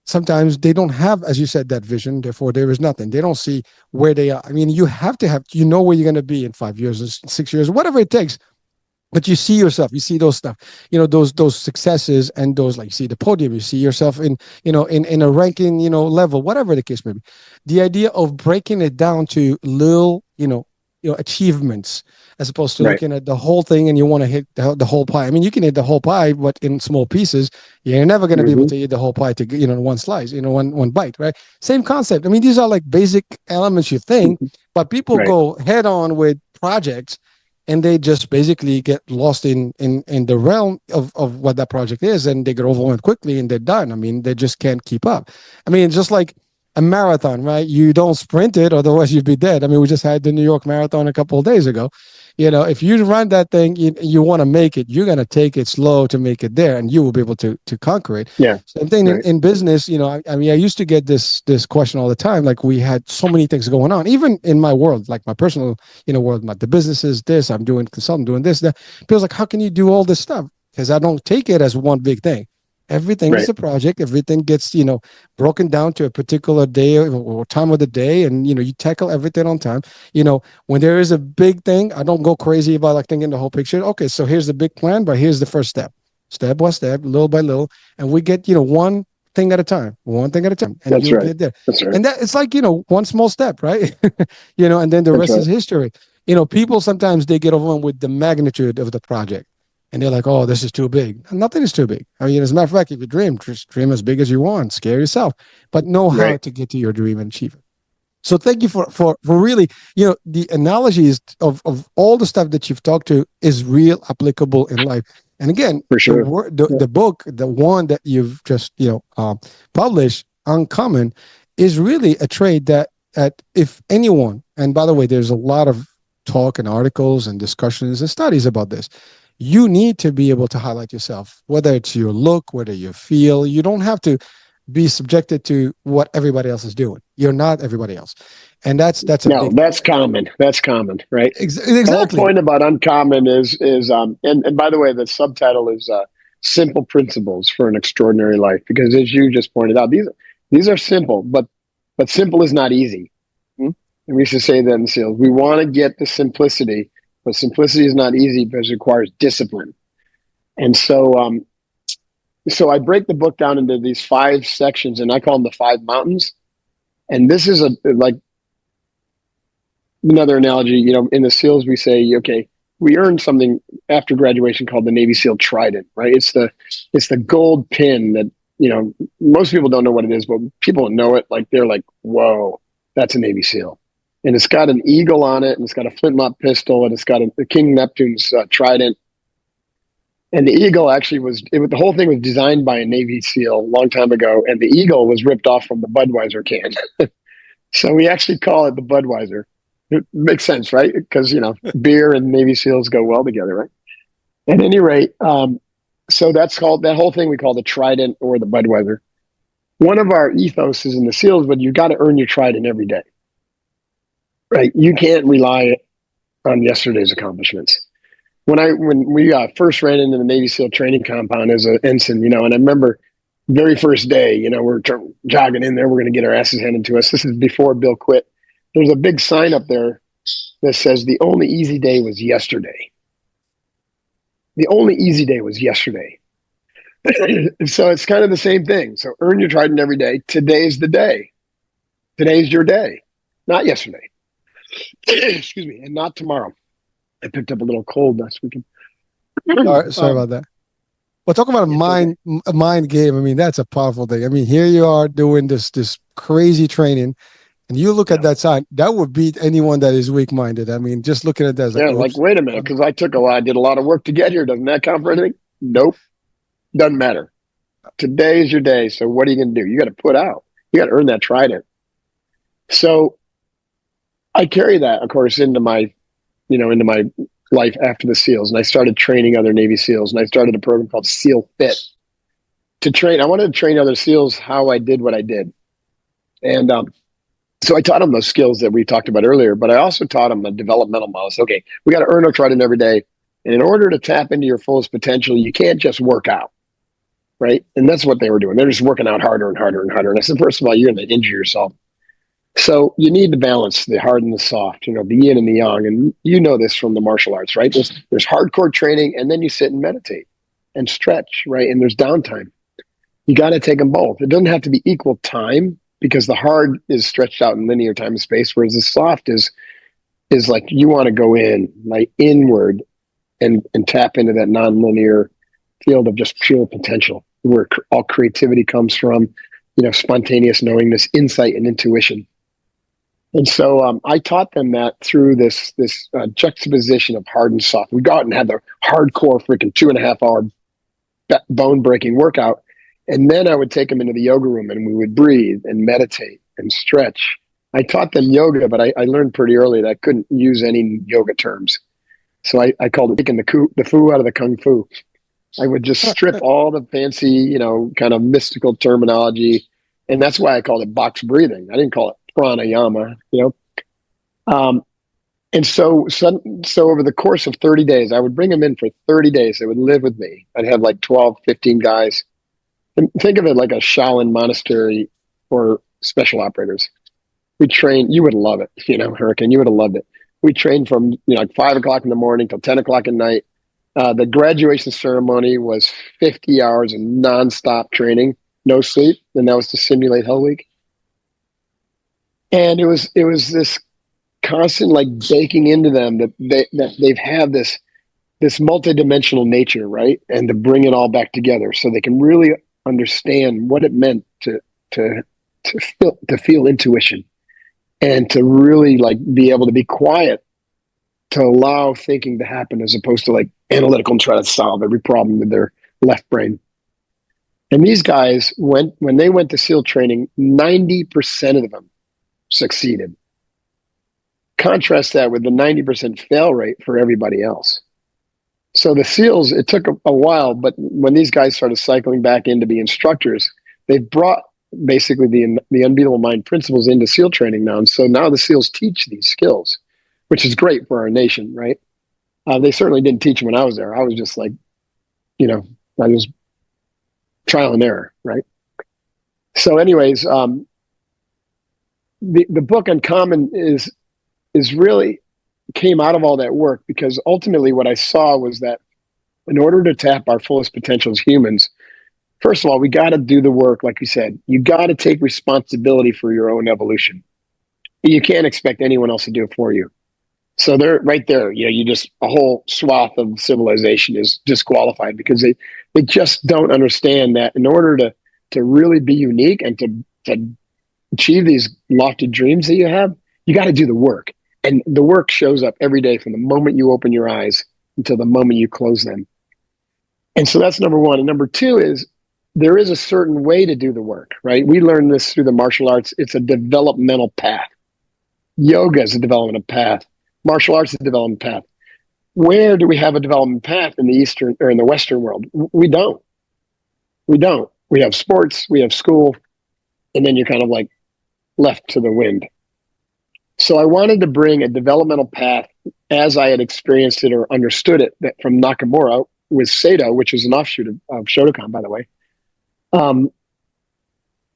Speaker 1: sometimes they don't have, as you said, that vision. Therefore, there is nothing. They don't see where they are. I mean, you have to have, where you're going to be in 5 years or 6 years, whatever it takes. But you see yourself, you see those stuff, those successes, and those, like, you see the podium, you see yourself in a ranking, level, whatever the case may be. The idea of breaking it down to little, achievements, as opposed to
Speaker 2: Right.
Speaker 1: looking at the whole thing and you want to hit the whole pie. I mean, you can hit the whole pie, but in small pieces. You're never going to be able
Speaker 2: Hmm.
Speaker 1: to eat the whole pie to, one slice, one bite, right? Same concept. I mean, these are like basic elements you think, but people
Speaker 2: Right.
Speaker 1: go head on with projects, and they just basically get lost in the realm of what that project is, and they get overwhelmed quickly and they're done. I mean, they just can't keep up. I mean, it's just like a marathon, right? You don't sprint it, otherwise you'd be dead. I mean, we just had the New York Marathon a couple of days ago. If you run that thing, you want to make it, you're going to take it slow to make it there, and you will be able to conquer it.
Speaker 2: Yeah.
Speaker 1: Same thing in,
Speaker 2: Right.
Speaker 1: in business. I mean, I used to get this question all the time. Like, we had so many things going on, even in my world, like my personal, world, the business is this, I'm doing consulting, doing this, that. People's like, how can you do all this stuff? Because I don't take it as one big thing. Everything is
Speaker 2: Right.
Speaker 1: a project. Everything gets, broken down to a particular day or time of the day. And, you tackle everything on time. When there is a big thing, I don't go crazy about like thinking the whole picture. Okay, so here's the big plan, but here's the first step by step, little by little. And we get, one thing at a time, and
Speaker 2: That's
Speaker 1: you'll
Speaker 2: right.
Speaker 1: get there.
Speaker 2: That's right.
Speaker 1: And that it's like, one small step, right? And then the
Speaker 2: That's
Speaker 1: rest
Speaker 2: right.
Speaker 1: is history. People sometimes they get overwhelmed with the magnitude of the project, and they're like, "Oh, this is too big." Nothing is too big. I mean, as a matter of fact, if you dream, just dream as big as you want. Scare yourself, but know how
Speaker 2: Right.
Speaker 1: to get to your dream and achieve it. So thank you for really, the analogies of all the stuff that you've talked to is real applicable in life. And again,
Speaker 2: For sure.
Speaker 1: the book, the one that you've just published, Uncommon, is really a trait that if anyone, and by the way, there's a lot of talk and articles and discussions and studies about this. You need to be able to highlight yourself, whether it's your look, whether you feel. You don't have to be subjected to what everybody else is doing. You're not everybody else, and that's a
Speaker 2: No,
Speaker 1: big
Speaker 2: that's common. That's common, right? The whole
Speaker 1: exactly.
Speaker 2: point about uncommon is and by the way, the subtitle is simple principles for an extraordinary life, because as you just pointed out, these are simple, but simple is not easy. Hmm? And we used to say that in sales. We want to get the simplicity, but simplicity is not easy because it requires discipline. And so I break the book down into these 5 sections, and I call them the 5 mountains. And this is like another analogy. In the SEALs, we say, okay, we earned something after graduation called the Navy SEAL Trident, right? It's the gold pin that, most people don't know what it is, but people that know it, like, they're like, whoa, that's a Navy SEAL. And it's got an eagle on it, and it's got a flintlock pistol, and it's got the King Neptune's trident. And the eagle actually the whole thing was designed by a Navy SEAL a long time ago, and the eagle was ripped off from the Budweiser can. So we actually call it the Budweiser. It makes sense, right? Because, beer and Navy SEALs go well together, right? At any rate, so that whole thing we call the Trident or the Budweiser. One of our ethos is in the SEALs, but you got to earn your Trident every day, right? You can't rely on yesterday's accomplishments. When we first ran into the Navy SEAL training compound as an ensign, and I remember very first day, we're jogging in there, we're going to get our asses handed to us. This is before Bill quit. There's a big sign up there that says the only easy day was yesterday. The only easy day was yesterday. So it's kind of the same thing. So earn your Trident every day. Today's the day. Today's your day, not yesterday. Excuse me, and not tomorrow. I picked up a little cold last weekend.
Speaker 1: Sorry about that. Well, talk about a mind game. I mean, that's a powerful thing. I mean, here you are doing this crazy training, and you look at that sign. That would beat anyone that is weak-minded. I mean, just looking at that,
Speaker 2: like wait a minute, because I did a lot of work to get here. Doesn't that count for anything? Nope, doesn't matter. Today is your day. So what are you going to do? You got to put out. You got to earn that Trident. So I carry that, of course, into my life after the SEALs, and I started training other Navy SEALs, and I started a program called SEAL Fit to train. I wanted to train other SEALs how I did what I did, and so I taught them those skills that we talked about earlier. But I also taught them a developmental model. So, okay, we got to earn our Trident every day, and in order to tap into your fullest potential, you can't just work out, right? And that's what they were doing. They're just working out harder and harder and harder. And I said, first of all, you're going to injure yourself. So you need to balance the hard and the soft, the yin and the yang. And you know this from the martial arts, right? There's hardcore training, and then you sit and meditate and stretch, right? And there's downtime. You got to take them both. It doesn't have to be equal time, because the hard is stretched out in linear time and space, whereas the soft is like you want to go in, like inward, and tap into that nonlinear field of just pure potential, where all creativity comes from, spontaneous knowingness, insight, and intuition. And so I taught them that through this juxtaposition of hard and soft. We go out and have the hardcore freaking 2.5 hour bone breaking workout. And then I would take them into the yoga room, and we would breathe and meditate and stretch. I taught them yoga, but I learned pretty early that I couldn't use any yoga terms. So I called it taking the foo out of the kung fu. I would just strip all the fancy, kind of mystical terminology. And that's why I called it box breathing. I didn't call it pranayama, and so over the course of 30 days, I would bring them in for 30 days. They would live with me. I'd have like 12, 15 guys. And think of it like a Shaolin monastery for special operators. We train, you would love it, Hurricane, you would have loved it. We trained from, like 5 o'clock in the morning till 10 o'clock at night. The graduation ceremony was 50 hours of nonstop training, no sleep. And that was to simulate Hell Week. And it was this constant, like, baking into them that they've had this multidimensional nature, right? And to bring it all back together so they can really understand what it meant to feel intuition, and to really, like, be able to be quiet to allow thinking to happen as opposed to like analytical and try to solve every problem with their left brain. And these guys went when they went to SEAL training, 90% of them succeeded. Contrast that with the 90% fail rate for everybody else. So the SEALs, it took a while, but when these guys started cycling back in to be instructors, they brought basically the unbeatable mind principles into SEAL training now. And so now the SEALs teach these skills, which is great for our nation, right? They certainly didn't teach them when I was there. I was just like, I was trial and error, right? So, anyways, the book Uncommon is really came out of all that work because ultimately what I saw was that in order to tap our fullest potential as humans, first of all, we got to do the work, like you said. You got to take responsibility for your own evolution. You can't expect anyone else to do it for you. So they're right there. You just a whole swath of civilization is disqualified because they just don't understand that in order to really be unique and to achieve these lofty dreams that you have, you got to do the work. And the work shows up every day from the moment you open your eyes until the moment you close them. And so that's number one. And number two is there is a certain way to do the work, right? We learned this through the martial arts. It's a developmental path. Yoga is a developmental path. Martial arts is a development path. Where do we have a development path in the Eastern or in the Western world? We don't. We don't. We have sports, we have school, and then you're kind of like left to the wind. So I wanted to bring a developmental path as I had experienced it or understood it that from Nakamura with Seido, which is an offshoot of Shotokan, by the way. And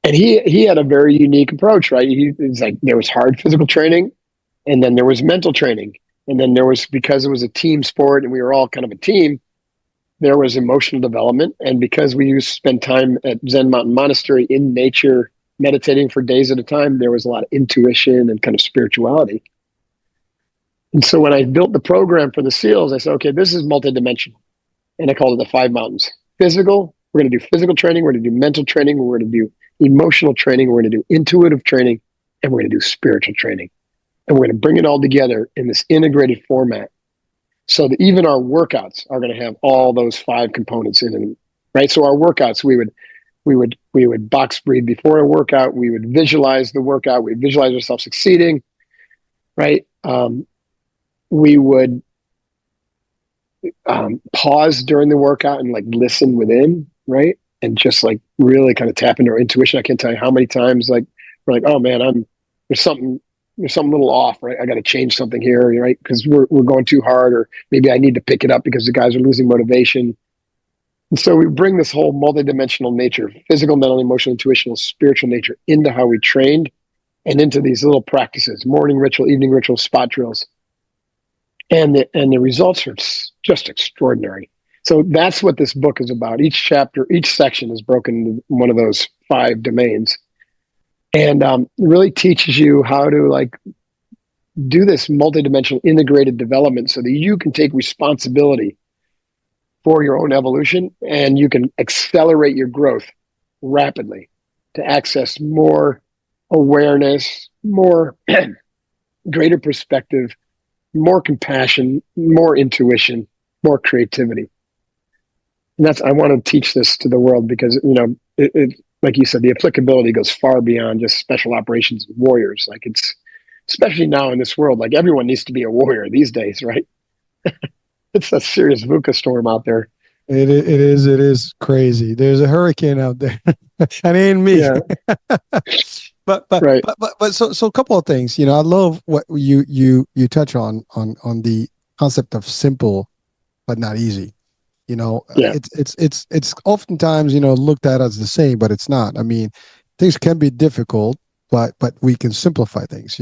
Speaker 2: he had a very unique approach, right? It's like there was hard physical training, and then there was mental training, and then there was, because it was a team sport and we were all kind of a team, there was emotional development. And because we used to spend time at Zen Mountain Monastery in nature, meditating for days at a time, there was a lot of intuition and kind of spirituality. And so when I built the program for the SEALs, I said, okay, this is multidimensional. And I called it the 5 mountains. Physical, we're going to do physical training, we're going to do mental training, we're going to do emotional training, we're going to do intuitive training, and we're going to do spiritual training. And we're going to bring it all together in this integrated format so that even our workouts are going to have all those 5 components in them, right? So our workouts, we would box breathe before a workout, we would visualize the workout, we'd visualize ourselves succeeding, right? We would pause during the workout and like listen within, right? And just like really kind of tap into our intuition. I can't tell you how many times like we're like, oh man, there's something a little off, right? I got to change something here, right? Because we're going too hard, or maybe I need to pick it up because the guys are losing motivation. And so we bring this whole multidimensional nature, physical, mental, emotional, intuitional, spiritual nature into how we trained and into these little practices, morning ritual, evening ritual, spot drills. And the results are just extraordinary. So that's what this book is about. Each chapter, each section is broken into one of those 5 domains. And it really teaches you how to like do this multidimensional integrated development so that you can take responsibility for your own evolution and you can accelerate your growth rapidly to access more awareness, more greater perspective, more compassion, more intuition, more creativity. And I want to teach this to the world because, it like you said, the applicability goes far beyond just special operations warriors. Like it's, especially now in this world, like everyone needs to be a warrior these days, right? It's a serious VUCA storm out there.
Speaker 1: It is crazy. There's a hurricane out there. And it ain't me.
Speaker 2: Yeah.
Speaker 1: but
Speaker 2: Right.
Speaker 1: So a couple of things. I love what you touch on the concept of simple but not easy.
Speaker 2: Yeah.
Speaker 1: It's oftentimes looked at as the same, but it's not. I mean, things can be difficult, but we can simplify things.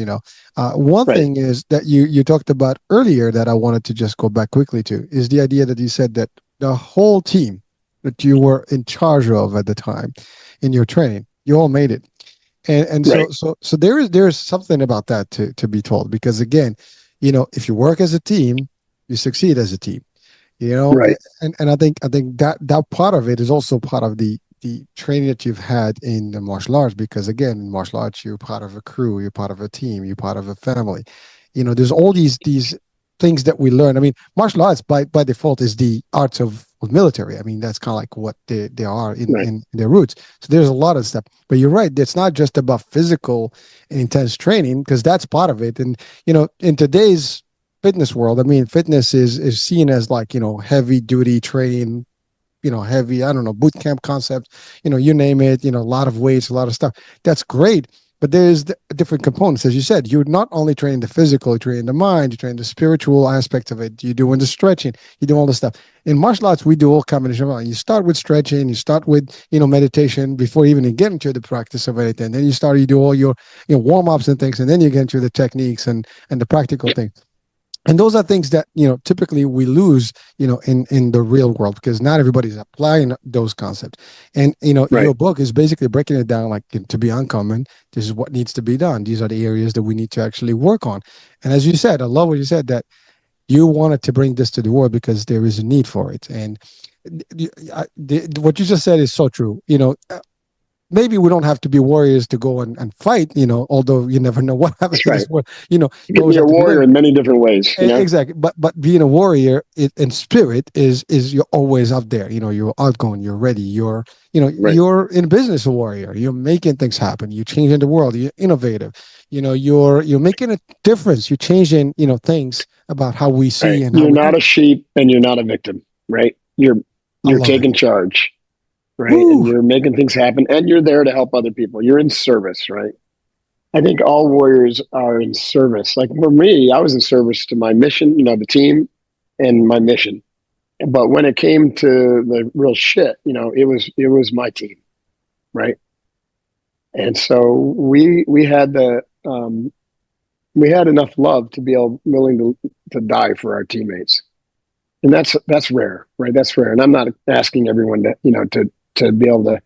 Speaker 1: One
Speaker 2: Right.
Speaker 1: thing is that you talked about earlier that I wanted to just go back quickly to is the idea that you said that the whole team that you were in charge of at the time in your training, you all made it. And
Speaker 2: Right.
Speaker 1: so there is something about that to be told, because again, if you work as a team, you succeed as a team.
Speaker 2: Right.
Speaker 1: And I think that part of it is also part of the training that you've had in the martial arts, because again, in martial arts, you're part of a crew, you're part of a team, you're part of a family. There's all these things that we learn. I mean, martial arts by default is the arts of military. I mean, that's kind of like what they are
Speaker 2: Right.
Speaker 1: in their roots. So there's a lot of stuff. But you're right. It's not just about physical intense training, because that's part of it. And in today's fitness world, I mean, fitness is seen as like heavy duty training, heavy, I don't know, boot camp concept, you name it, a lot of weights, a lot of stuff. That's great. But there's different components. As you said, you're not only training the physical, you're training the mind, you're training the spiritual aspect of it, you're doing the stretching, you do all this stuff. In martial arts, we do all combination of it. You start with stretching, you start with, meditation before you even get into the practice of anything. Then you do all your, warm-ups and things, and then you get into the techniques and the practical things. And those are things that typically we lose in the real world, because not everybody's applying those concepts. And
Speaker 2: Right.
Speaker 1: your book is basically breaking it down, like, to be uncommon, this is what needs to be done, these are the areas that we need to actually work on. And as you said, I love what you said, that you wanted to bring this to the world because there is a need for it. And what you just said is so true. Maybe we don't have to be warriors to go and fight, although you never know what happens
Speaker 2: That's
Speaker 1: in
Speaker 2: right.
Speaker 1: this world.
Speaker 2: You
Speaker 1: You
Speaker 2: can
Speaker 1: always
Speaker 2: be a
Speaker 1: have to be
Speaker 2: warrior
Speaker 1: ready.
Speaker 2: in many different ways,
Speaker 1: Exactly, but being a warrior in spirit is you're always out there. You're outgoing, you're ready,
Speaker 2: Right.
Speaker 1: you're in business a warrior. You're making things happen. You're changing the world. You're innovative. You're making a difference. You're changing things about how we see
Speaker 2: Right.
Speaker 1: and how
Speaker 2: You're
Speaker 1: we do
Speaker 2: not a
Speaker 1: things.
Speaker 2: sheep and you're not a victim, right? You're
Speaker 1: I
Speaker 2: you're
Speaker 1: love it.
Speaker 2: taking charge, right? And
Speaker 1: Woo!
Speaker 2: you're making things happen and you're there to help other people. You're in service, right? I think all warriors are in service. Like for me, I was in service to my mission, the team and my mission. But when it came to the real shit, it was my team, right? And so we had enough love to be willing to die for our teammates, and that's rare, right? That's rare, and I'm not asking everyone to be able to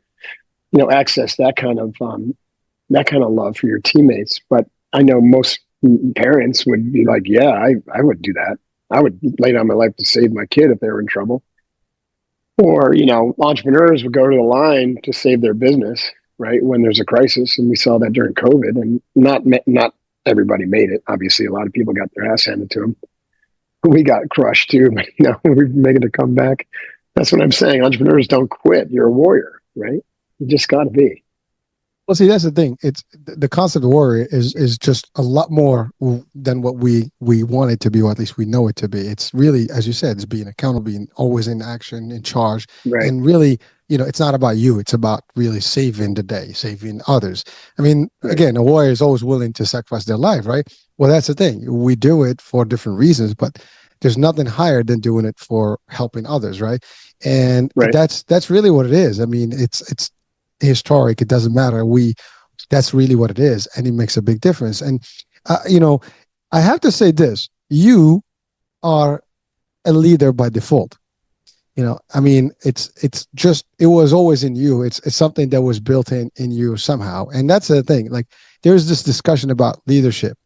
Speaker 2: access that kind of love for your teammates, but I know most parents would be like, yeah, I would do that. I would lay down my life to save my kid if they were in trouble. Or, entrepreneurs would go to the line to save their business, right? When there's a crisis. And we saw that during COVID, and not everybody made it. Obviously, a lot of people got their ass handed to them. We got crushed too, but we're making a comeback. That's what I'm saying. Entrepreneurs don't quit. You're a warrior, right? You just got to be.
Speaker 1: Well, see, that's the thing. It's the concept of warrior is just a lot more than what we want it to be, or at least we know it to be. It's really, as you said, it's being accountable, being always in action, in charge,
Speaker 2: Right,
Speaker 1: and really, it's not about you. It's about really saving the day, saving others. I mean,
Speaker 2: right,
Speaker 1: again, a warrior is always willing to sacrifice their life, right? Well, that's the thing. We do it for different reasons, but there's nothing higher than doing it for helping others, right? And
Speaker 2: right.
Speaker 1: that's really what it is. I mean, it's historic, it doesn't matter, we that's really what it is, and it makes a big difference. And uh, you know I have to say this: you are a leader by default. I mean, it's just, it was always in you. It's something that was built in you somehow. And that's the thing, like, there's this discussion about leadership.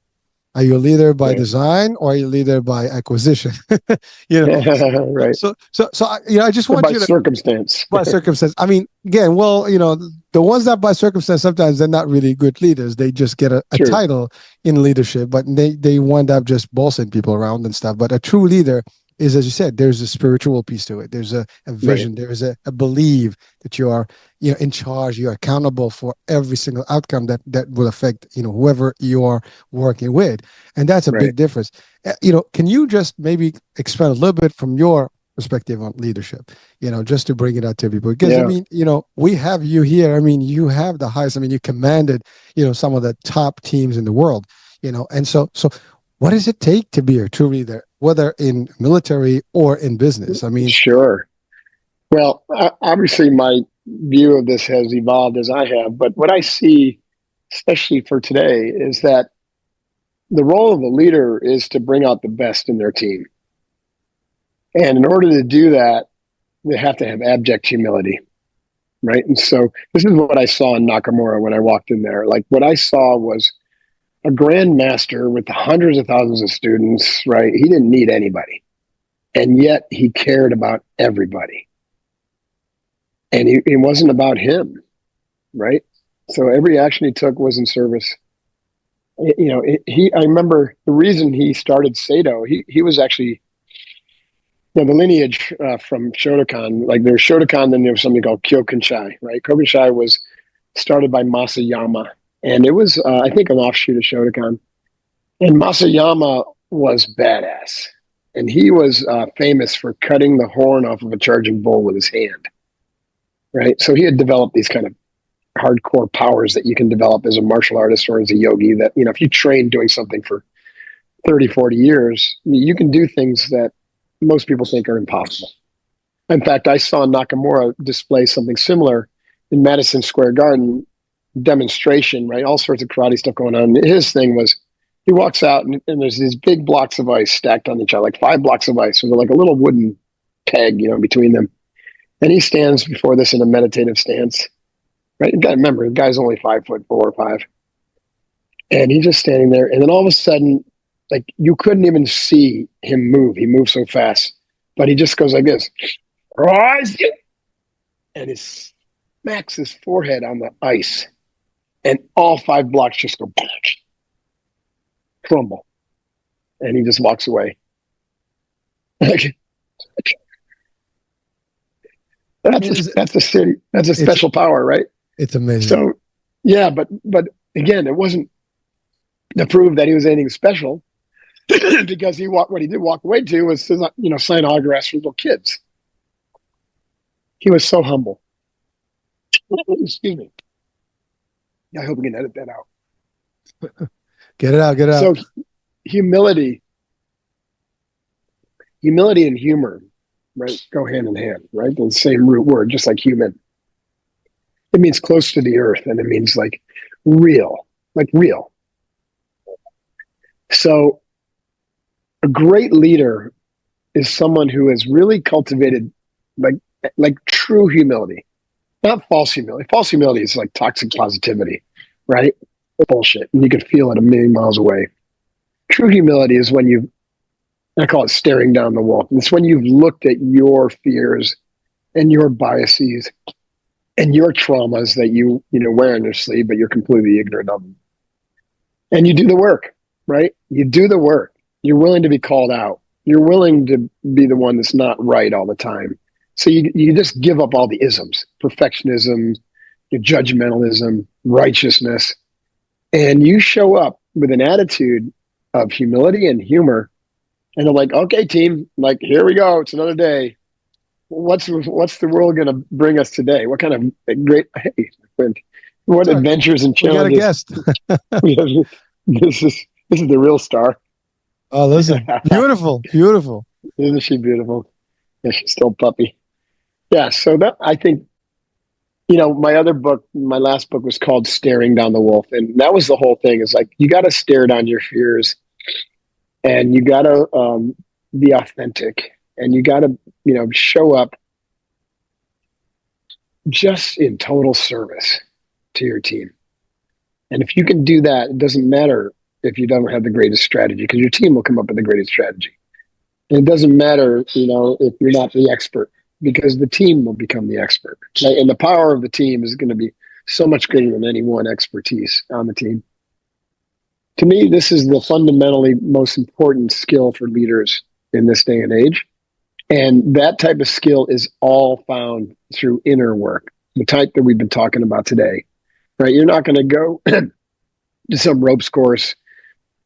Speaker 1: Are you a leader by
Speaker 2: Right.
Speaker 1: design, or are you a leader by acquisition? you know
Speaker 2: Right.
Speaker 1: I just
Speaker 2: Or
Speaker 1: want
Speaker 2: by
Speaker 1: you to,
Speaker 2: circumstance.
Speaker 1: by circumstance. I mean, again, well, the ones that by circumstance, sometimes they're not really good leaders. They just get a
Speaker 2: True.
Speaker 1: title in leadership, but they wind up just bossing people around and stuff. But a true leader is, as you said, there's a spiritual piece to it. There's a
Speaker 2: Right.
Speaker 1: vision. There is a belief that you are, in charge. You're accountable for every single outcome that will affect, whoever you are working with. And that's a
Speaker 2: Right.
Speaker 1: big difference. Can you just maybe expand a little bit from your perspective on leadership, just to bring it out to people? Because, I
Speaker 2: Yeah.
Speaker 1: mean, we have you here. I mean, you have the highest, I mean, you commanded, some of the top teams in the world, and so what does it take to be a true leader, whether in military or in business? I mean,
Speaker 2: Sure. Well, obviously, my view of this has evolved as I have, but what I see, especially for today, is that the role of a leader is to bring out the best in their team. And in order to do that, they have to have abject humility, right? And so this is what I saw in Nakamura when I walked in there. Like, what I saw was a grand master with hundreds of thousands of students, right? He didn't need anybody. And yet he cared about everybody. And it wasn't about him, right? So every action he took was in service I remember the reason he started Sado. He was actually, the lineage from Shotokan. Like there's Shotokan, then there was something called Kyokunsai, right? Kyokunsai was started by Masayama, and it was I think an offshoot of Shotokan. And Masayama was badass, and he was famous for cutting the horn off of a charging bull with his hand, right? So he had developed these kind of hardcore powers that you can develop as a martial artist or as a yogi. That if you train doing something for 30, 40 years, you can do things that most people think are impossible. In fact, I saw Nakamura display something similar in Madison Square Garden demonstration, right? All sorts of karate stuff going on. His thing was he walks out and there's these big blocks of ice stacked on each other, like 5 blocks of ice with like a little wooden peg, between them. And he stands before this in a meditative stance, right? You got to remember, the guy's only 5'4" or 5. And he's just standing there. And then all of a sudden, like you couldn't even see him move. He moved so fast, but he just goes like this. And he smacks his forehead on the ice. And all 5 blocks just go crumble. And he just walks away. That's a city. That's a special power, right?
Speaker 1: It's amazing.
Speaker 2: So, yeah, but again, it wasn't to prove that he was anything special, because what he did walk away to was sign autographs for little kids. He was so humble. Excuse me. I hope we can edit that out.
Speaker 1: Get it out.
Speaker 2: So humility and humor, right, go hand in hand, right? The same root word, just like human. It means close to the earth, and it means like real. So a great leader is someone who has really cultivated like true humility, not false humility. False humility is like toxic positivity, right? Bullshit. And you can feel it a million miles away. True humility is when I call it staring down the wall. It's when you've looked at your fears and your biases and your traumas that you wear on your sleeve, but you're completely ignorant of them. And you do the work, right? You do the work. You're willing to be called out. You're willing to be the one that's not right all the time. So you just give up all the isms, perfectionism, your judgmentalism, righteousness, and you show up with an attitude of humility and humor. And they're like, okay, team, like, here we go. It's another day. What's the world going to bring us today? What kind of great, what adventures and challenges?
Speaker 1: We got a guest.
Speaker 2: This is the real star.
Speaker 1: Oh, listen, beautiful.
Speaker 2: Isn't she beautiful? Yeah, she's still a puppy. Yeah, so that, I think, my last book was called Staring Down the Wolf. And that was the whole thing, is like, you got to stare down your fears, and you got to be authentic, and you got to, show up just in total service to your team. And if you can do that, it doesn't matter if you don't have the greatest strategy, because your team will come up with the greatest strategy. And it doesn't matter, if you're not the expert, because the team will become the expert. Right? And the power of the team is going to be so much greater than any one expertise on the team. To me, this is the fundamentally most important skill for leaders in this day and age. And that type of skill is all found through inner work, the type that we've been talking about today. Right? You're not going to go to some ropes course.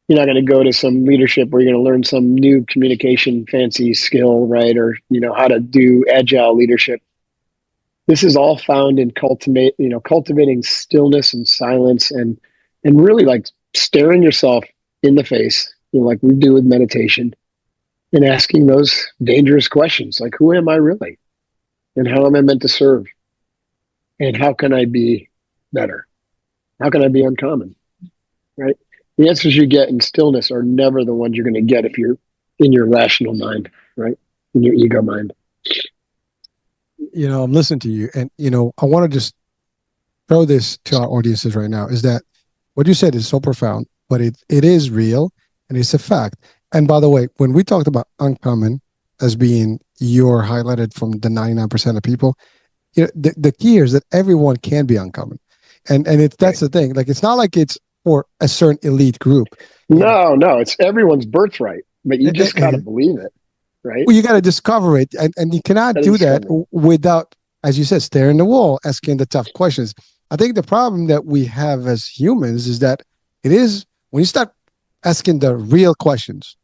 Speaker 2: You're not going to go to some leadership where you're going to learn some new communication fancy skill, right? Or, how to do agile leadership. This is all found in cultivating stillness and silence, and really like staring yourself in the face, like we do with meditation, and asking those dangerous questions, like, who am I really? And how am I meant to serve? And how can I be better? How can I be uncommon? Right? The answers you get in stillness are never the ones you're going to get if you're in your rational mind, right? In your ego mind.
Speaker 1: I'm listening to you, and, I want to just throw this to our audiences right now, is that what you said is so profound, but it is real, and it's a fact. And by the way, when we talked about uncommon as being your highlighted from the 99% of people, the key here is that everyone can be uncommon. And that's the thing. Like, it's not like it's for a certain elite group.
Speaker 2: No, it's everyone's birthright, but you just got to believe it, right?
Speaker 1: Well, you got to discover it, and you cannot do that without, as you said, staring the wall, asking the tough questions. I think the problem that we have as humans is that it is when you start asking the real questions,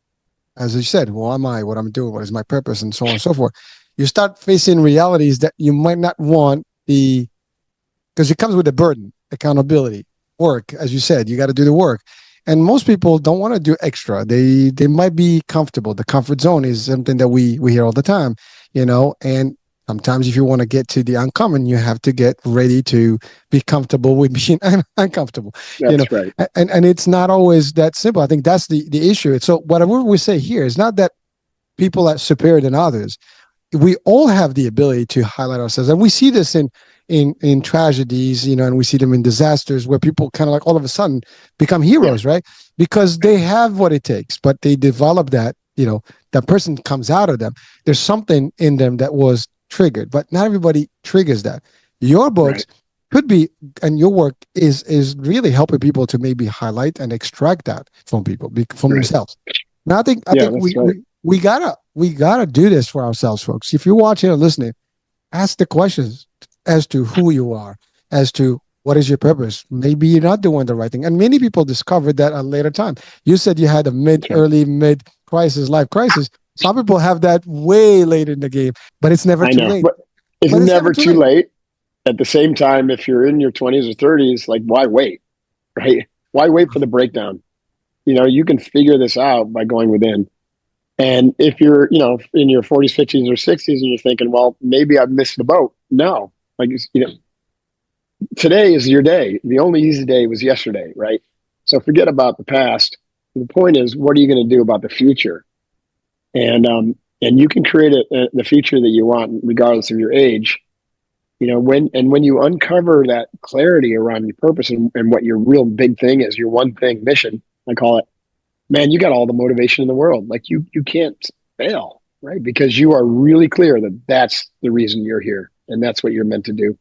Speaker 1: as you said, who am I, what I'm doing, what is my purpose, and so on and so forth. You start facing realities that you might not want because it comes with a burden, accountability, work, as you said, you got to do the work. And most people don't want to do extra. They might be comfortable. The comfort zone is something that we hear all the time, and sometimes if you want to get to the uncommon, you have to get ready to be comfortable with being uncomfortable.
Speaker 2: That's right.
Speaker 1: And it's not always that simple. I think that's the issue. So whatever we say here is not that people are superior than others. We all have the ability to highlight ourselves. And we see this in tragedies, and we see them in disasters where people kind of like all of a sudden become heroes, right? Because they have what it takes, but they develop that, that person comes out of them. There's something in them that was triggered, but not everybody triggers that. Your books could be, and your work is really helping people to maybe highlight and extract that from people, from themselves. Now, I think we gotta do this for ourselves, folks. If you're watching or listening, ask the questions as to who you are, as to what is your purpose. Maybe you're not doing the right thing, and many people discovered that at a later time. You said you had a early mid crisis, life crisis. Some people have that way late in the game, but it's never too late.
Speaker 2: But it's never too late. At the same time, if you're in your 20s or 30s, like, why wait, right? Why wait for the breakdown? You can figure this out by going within. And if you're, in your 40s, 50s, or 60s, and you're thinking, well, maybe I've missed the boat. No, today is your day. The only easy day was yesterday, right? So forget about the past. The point is, what are you going to do about the future? And you can create the future that you want, regardless of your age. When you uncover that clarity around your purpose and what your real big thing is, your one thing mission, I call it, man, you got all the motivation in the world. Like you can't fail, right? Because you are really clear that that's the reason you're here and that's what you're meant to do.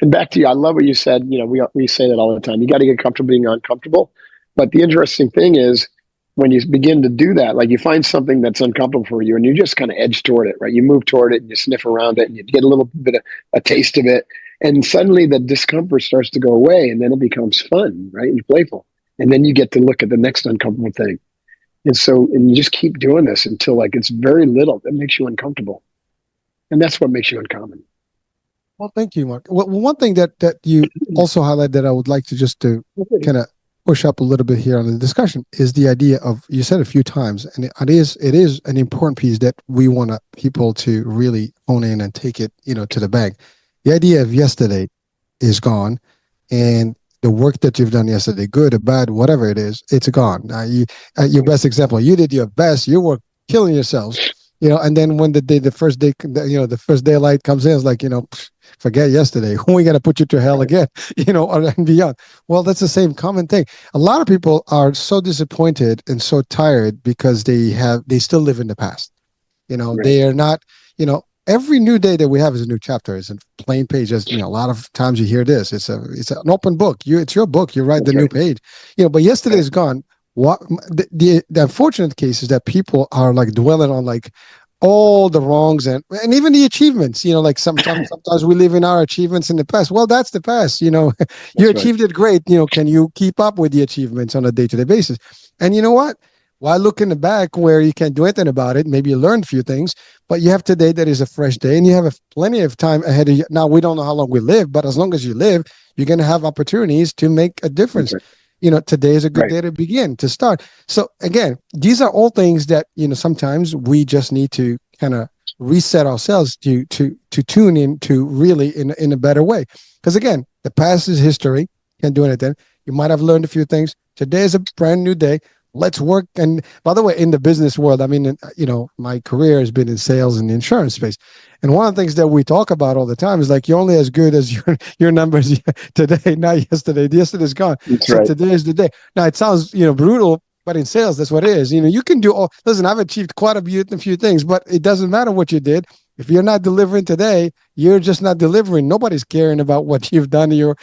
Speaker 2: And back to you, I love what you said. We say that all the time. You got to get comfortable being uncomfortable. But the interesting thing is, when you begin to do that, like you find something that's uncomfortable for you and you just kind of edge toward it, right? You move toward it and you sniff around it and you get a little bit of a taste of it. And suddenly the discomfort starts to go away and then it becomes fun, right? And playful. And then you get to look at the next uncomfortable thing. And you just keep doing this until like it's very little that makes you uncomfortable. And that's what makes you uncommon.
Speaker 1: Well, thank you, Mark. Well, one thing that you also highlight that I would like to just to kind of push up a little bit here on the discussion is the idea of, you said a few times, and it is an important piece that we want people to really hone in and take it, to the bank. The idea of yesterday is gone, and the work that you've done yesterday, good or bad, whatever it is, it's gone. Your best example, you did your best, you were killing yourselves, and then when the first daylight comes in, it's like, forget yesterday. When are we going to put you to hell again, and beyond? Well, that's the same common thing. A lot of people are so disappointed and so tired because they still live in the past. They are not, every new day that we have is a new chapter. It's a plain page. As a lot of times you hear this. It's an open book. It's your book. You write the new page. But yesterday is gone. What the unfortunate case is that people are like dwelling on like all the wrongs and even the achievements, like sometimes we live in our achievements in the past. Well, that's the past, you achieved it great. Can you keep up with the achievements on a day-to-day basis? And you know what? Why look in the back where you can't do anything about it? Maybe you learned a few things, but you have today that is a fresh day and you have plenty of time ahead of you. Now, we don't know how long we live, but as long as you live, you're going to have opportunities to make a difference. Today is a good day to begin, to start. So again, these are all things that, sometimes we just need to kind of reset ourselves to tune in to really in a better way. Because again, the past is history. Can't do anything. You might have learned a few things. Today is a brand new day. Let's work. And by the way, in the business world, I mean, my career has been in sales and the insurance space. And one of the things that we talk about all the time is like, you're only as good as your numbers today, not yesterday. Yesterday's gone. So today is the day. Now it sounds, brutal, but in sales, that's what it is. You can do listen, I've achieved quite a few things, but it doesn't matter what you did. If you're not delivering today, you're just not delivering. Nobody's caring about what you've done in your,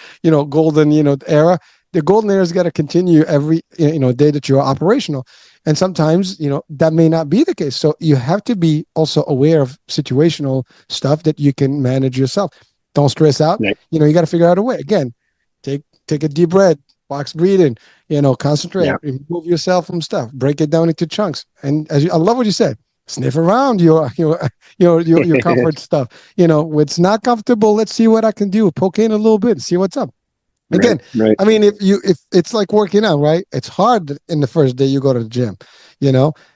Speaker 1: golden, era. the golden era has got to continue every day that you're operational. And sometimes that may not be the case. So you have to be also aware of situational stuff that you can manage yourself. Don't stress out.
Speaker 2: Right.
Speaker 1: You got to figure out a way. Again, take a deep breath, box breathing. Concentrate,
Speaker 2: Yeah.
Speaker 1: remove yourself from stuff, break it down into chunks. And I love what you said. Sniff around your comfort stuff. It's not comfortable. Let's see what I can do. Poke in a little bit and see what's up.
Speaker 2: Right.
Speaker 1: Again,
Speaker 2: Right.
Speaker 1: I mean, if it's like working out, right? It's hard in the first day you go to the gym,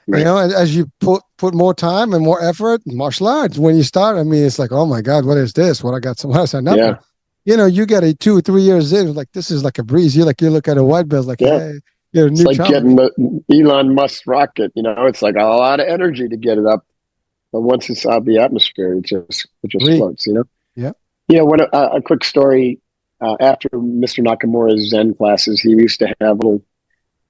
Speaker 2: Right.
Speaker 1: as you put more time and more effort, martial arts. When you start, I mean, it's like, oh my God, what is this? What I got someone signed up for?
Speaker 2: Yeah.
Speaker 1: You get a 2 or 3 years in, like this is like a breeze. You look at a white belt, like,
Speaker 2: Yeah.
Speaker 1: hey, you're a
Speaker 2: It's
Speaker 1: new
Speaker 2: like
Speaker 1: challenge.
Speaker 2: getting the Elon Musk rocket. It's like a lot of energy to get it up, but once it's out of the atmosphere, it just
Speaker 1: Agree.
Speaker 2: floats.
Speaker 1: Yeah.
Speaker 2: When a quick story. After Mr. Nakamura's Zen classes, he used to have a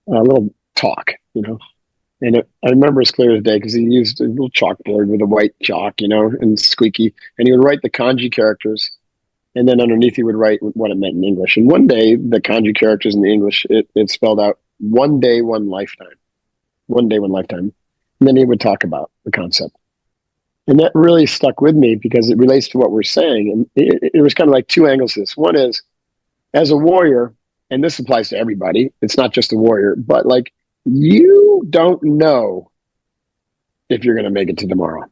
Speaker 2: little talk. And I remember as clear as day because he used a little chalkboard with a white chalk, and squeaky, and he would write the kanji characters, and then underneath he would write what it meant in English. And one day, the kanji characters in the English, it spelled out one day, one lifetime, one day, one lifetime. And then he would talk about the concept. And that really stuck with me because it relates to what we're saying. And it was kind of like two angles to this. One is, as a warrior, and this applies to everybody, it's not just a warrior, but like you don't know if you're going to make it to tomorrow.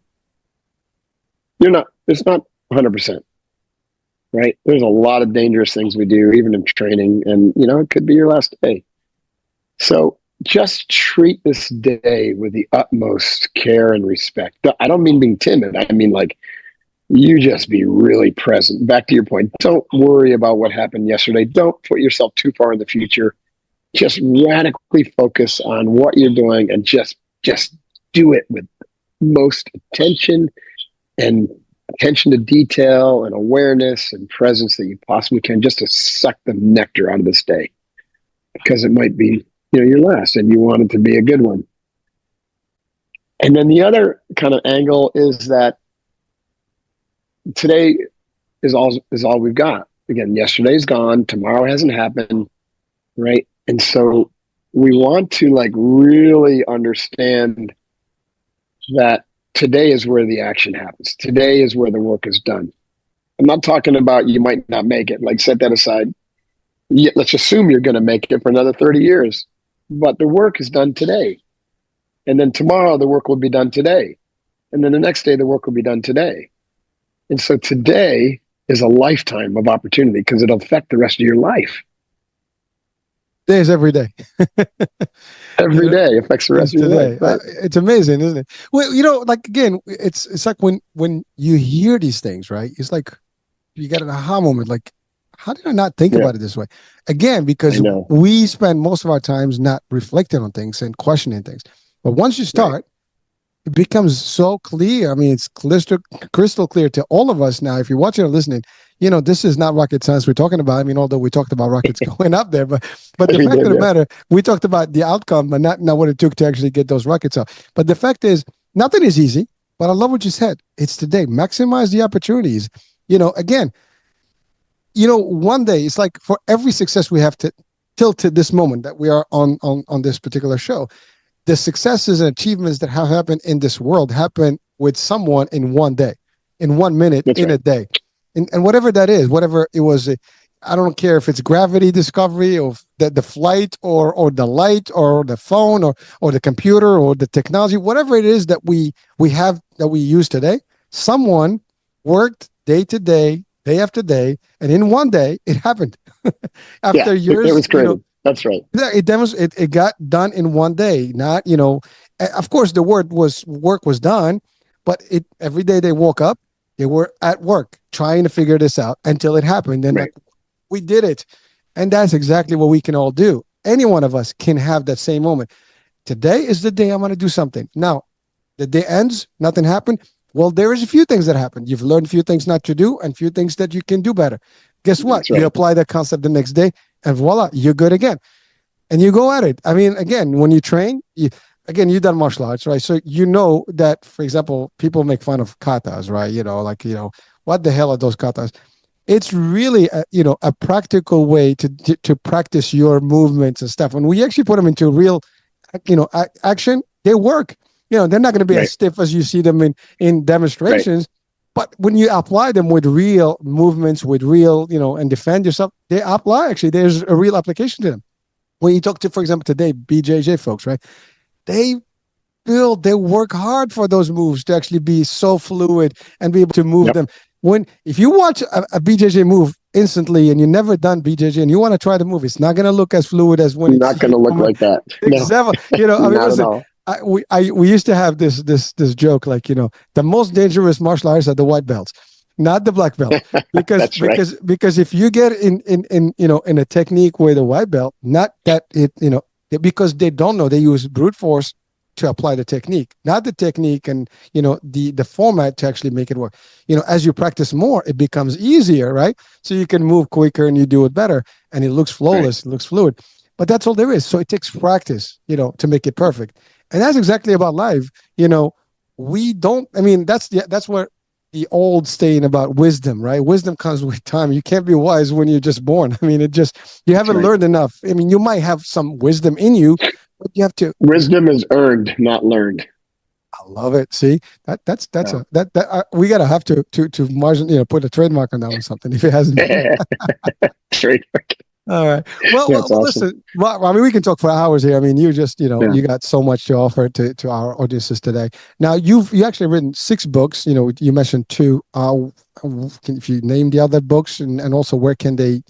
Speaker 2: It's not 100%, right? There's a lot of dangerous things we do, even in training, and it could be your last day. So just treat this day with the utmost care and respect. I don't mean being timid. I mean, like, you just be really present. Back to your point, don't worry about what happened yesterday. Don't put yourself too far in the future. Just radically focus on what you're doing and just do it with most attention and attention to detail and awareness and presence that you possibly can, just to suck the nectar out of this day, because it might be your last and you want it to be a good one. And then the other kind of angle is that today is all we've got. Again, yesterday's gone, tomorrow hasn't happened, right? And so we want to like really understand that today is where the action happens. Today is where the work is done. I'm not talking about you might not make it. Like, set that aside. Let's assume you're going to make it for another 30 years, but the work is done today. And then tomorrow the work will be done today. And then the next day the work will be done today. And so today is a lifetime of opportunity because it'll affect the rest of your life.
Speaker 1: Days every day.
Speaker 2: Every day affects the rest of your life. Right?
Speaker 1: It's amazing, isn't it? Well, like, again, it's like when you hear these things, right? It's like you get an aha moment. Like, how did I not think about it this way? Again, because we spend most of our times not reflecting on things and questioning things. But once you start, it becomes so clear. I mean, it's crystal clear to all of us now. If you're watching or listening, this is not rocket science we're talking about. I mean, although we talked about rockets going up there, but the fact of the matter, we talked about the outcome, but not what it took to actually get those rockets up. But the fact is, nothing is easy. But I love what you said. It's today. Maximize the opportunities. Again, one day, it's like for every success we have to till to this moment that we are on this particular show, the successes and achievements that have happened in this world happen with someone in one day, in 1 minute, a day. And whatever that is, whatever it was, I don't care if it's gravity discovery or the flight or the light or the phone or the computer or the technology, whatever it is that we have that we use today, someone worked day to day, day after day, and in one day it happened. After years,
Speaker 2: it was created. That's right.
Speaker 1: It got done in one day. Not, of course, the work was done, but every day they woke up, they were at work trying to figure this out until it happened. And like, we did it. And that's exactly what we can all do. Any one of us can have that same moment. Today is the day I'm going to do something. Now, the day ends, nothing happened. Well, there is a few things that happened. You've learned a few things not to do and few things that you can do better. Guess what? You apply that concept the next day and voila, you're good again. And you go at it. I mean, again, when you train, you've done martial arts, right? So that, for example, people make fun of katas, right? What the hell are those katas? it's really a practical way to practice your movements and stuff. When we actually put them into real action, they work. They're not going to be as
Speaker 2: Right.
Speaker 1: stiff as you see them in
Speaker 2: Right.
Speaker 1: demonstrations, but when you apply them with real movements, with real, and defend yourself, they apply. Actually, there's a real application to them. When you talk to, for example, today BJJ folks, right? They they work hard for those moves to actually be so fluid and be able to move
Speaker 2: Yep.
Speaker 1: them. If you watch a BJJ move instantly and you never done BJJ and you want to try the move, it's not going to look as fluid as when it's
Speaker 2: Not going to look like that. No,
Speaker 1: example. I mean,
Speaker 2: not at
Speaker 1: listen,
Speaker 2: all.
Speaker 1: we used to have this joke, like, the most dangerous martial artists are the white belts, not the black belt, because
Speaker 2: That's right.
Speaker 1: because if you get in a technique with a white belt, not that because they don't know, they use brute force to apply the technique, not the technique and the format to actually make it work. As you practice more, it becomes easier, right? So you can move quicker and you do it better, and it looks flawless, It looks fluid. But that's all there is. So it takes practice, to make it perfect. And that's exactly about life. We don't. I mean, that's where the old saying about wisdom, right? Wisdom comes with time. You can't be wise when you're just born. I mean, you haven't
Speaker 2: Right.
Speaker 1: learned enough. I mean, you might have some wisdom in you, but you have to.
Speaker 2: Wisdom is earned, not learned.
Speaker 1: I love it. See, that's
Speaker 2: Yeah.
Speaker 1: we gotta have to margin, put a trademark on that or something if it hasn't been.
Speaker 2: Straight.
Speaker 1: All right. Well,
Speaker 2: That's awesome.
Speaker 1: listen. Well, I mean, we can talk for hours here. I mean, you just,
Speaker 2: Yeah.
Speaker 1: you got so much to offer to our audiences today. Now, you actually written 6 books. You mentioned 2. If you name the other books, and also where can they,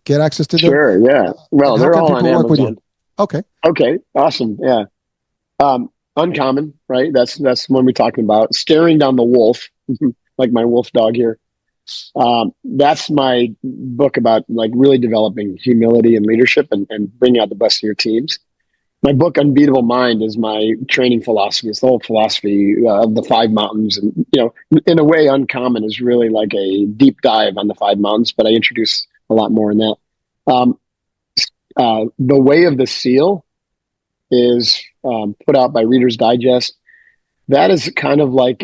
Speaker 1: get access to them?
Speaker 2: Sure. Yeah. Well,
Speaker 1: And how
Speaker 2: they're
Speaker 1: can
Speaker 2: all on
Speaker 1: people work with you?
Speaker 2: Amazon.
Speaker 1: Okay.
Speaker 2: Okay. Awesome. Yeah. Uncommon, right? That's when we're talking about staring down the wolf, like my wolf dog here. That's my book about like really developing humility and leadership and bringing out the best in your teams. My book, Unbeatable Mind, is my training philosophy. It's the whole philosophy of the 5 mountains. And, in a way, Uncommon is really like a deep dive on the 5 mountains, but I introduce a lot more in that. Um, the Way of the Seal is put out by Reader's Digest. That is kind of like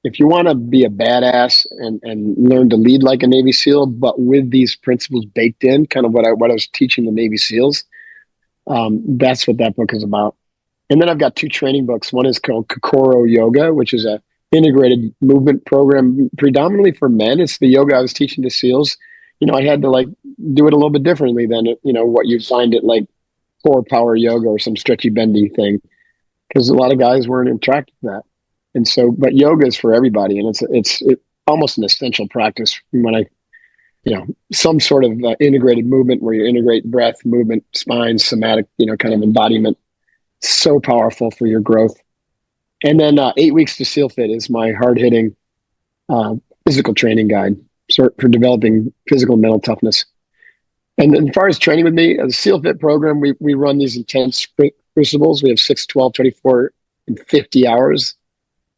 Speaker 2: if you want to be a badass and learn to lead like a Navy SEAL, but with these principles baked in, kind of what I was teaching the Navy SEALs, that's what that book is about. And then I've got 2 training books. One is called Kokoro Yoga, which is a integrated movement program predominantly for men. It's the yoga I was teaching to SEALs. I had to like do it a little bit differently than what you find at like core power yoga or some stretchy bendy thing, because a lot of guys weren't attracted to that. And so, but yoga is for everybody, and it's almost an essential practice when some sort of integrated movement where you integrate breath, movement, spine, somatic, kind of embodiment. So powerful for your growth. And then 8 Weeks to SEAL Fit is my hard-hitting physical training guide for developing physical and mental toughness. And then as far as training with me, the SEAL Fit program, we run these intense crucibles. We have 6, 12, 24, and 50 hours.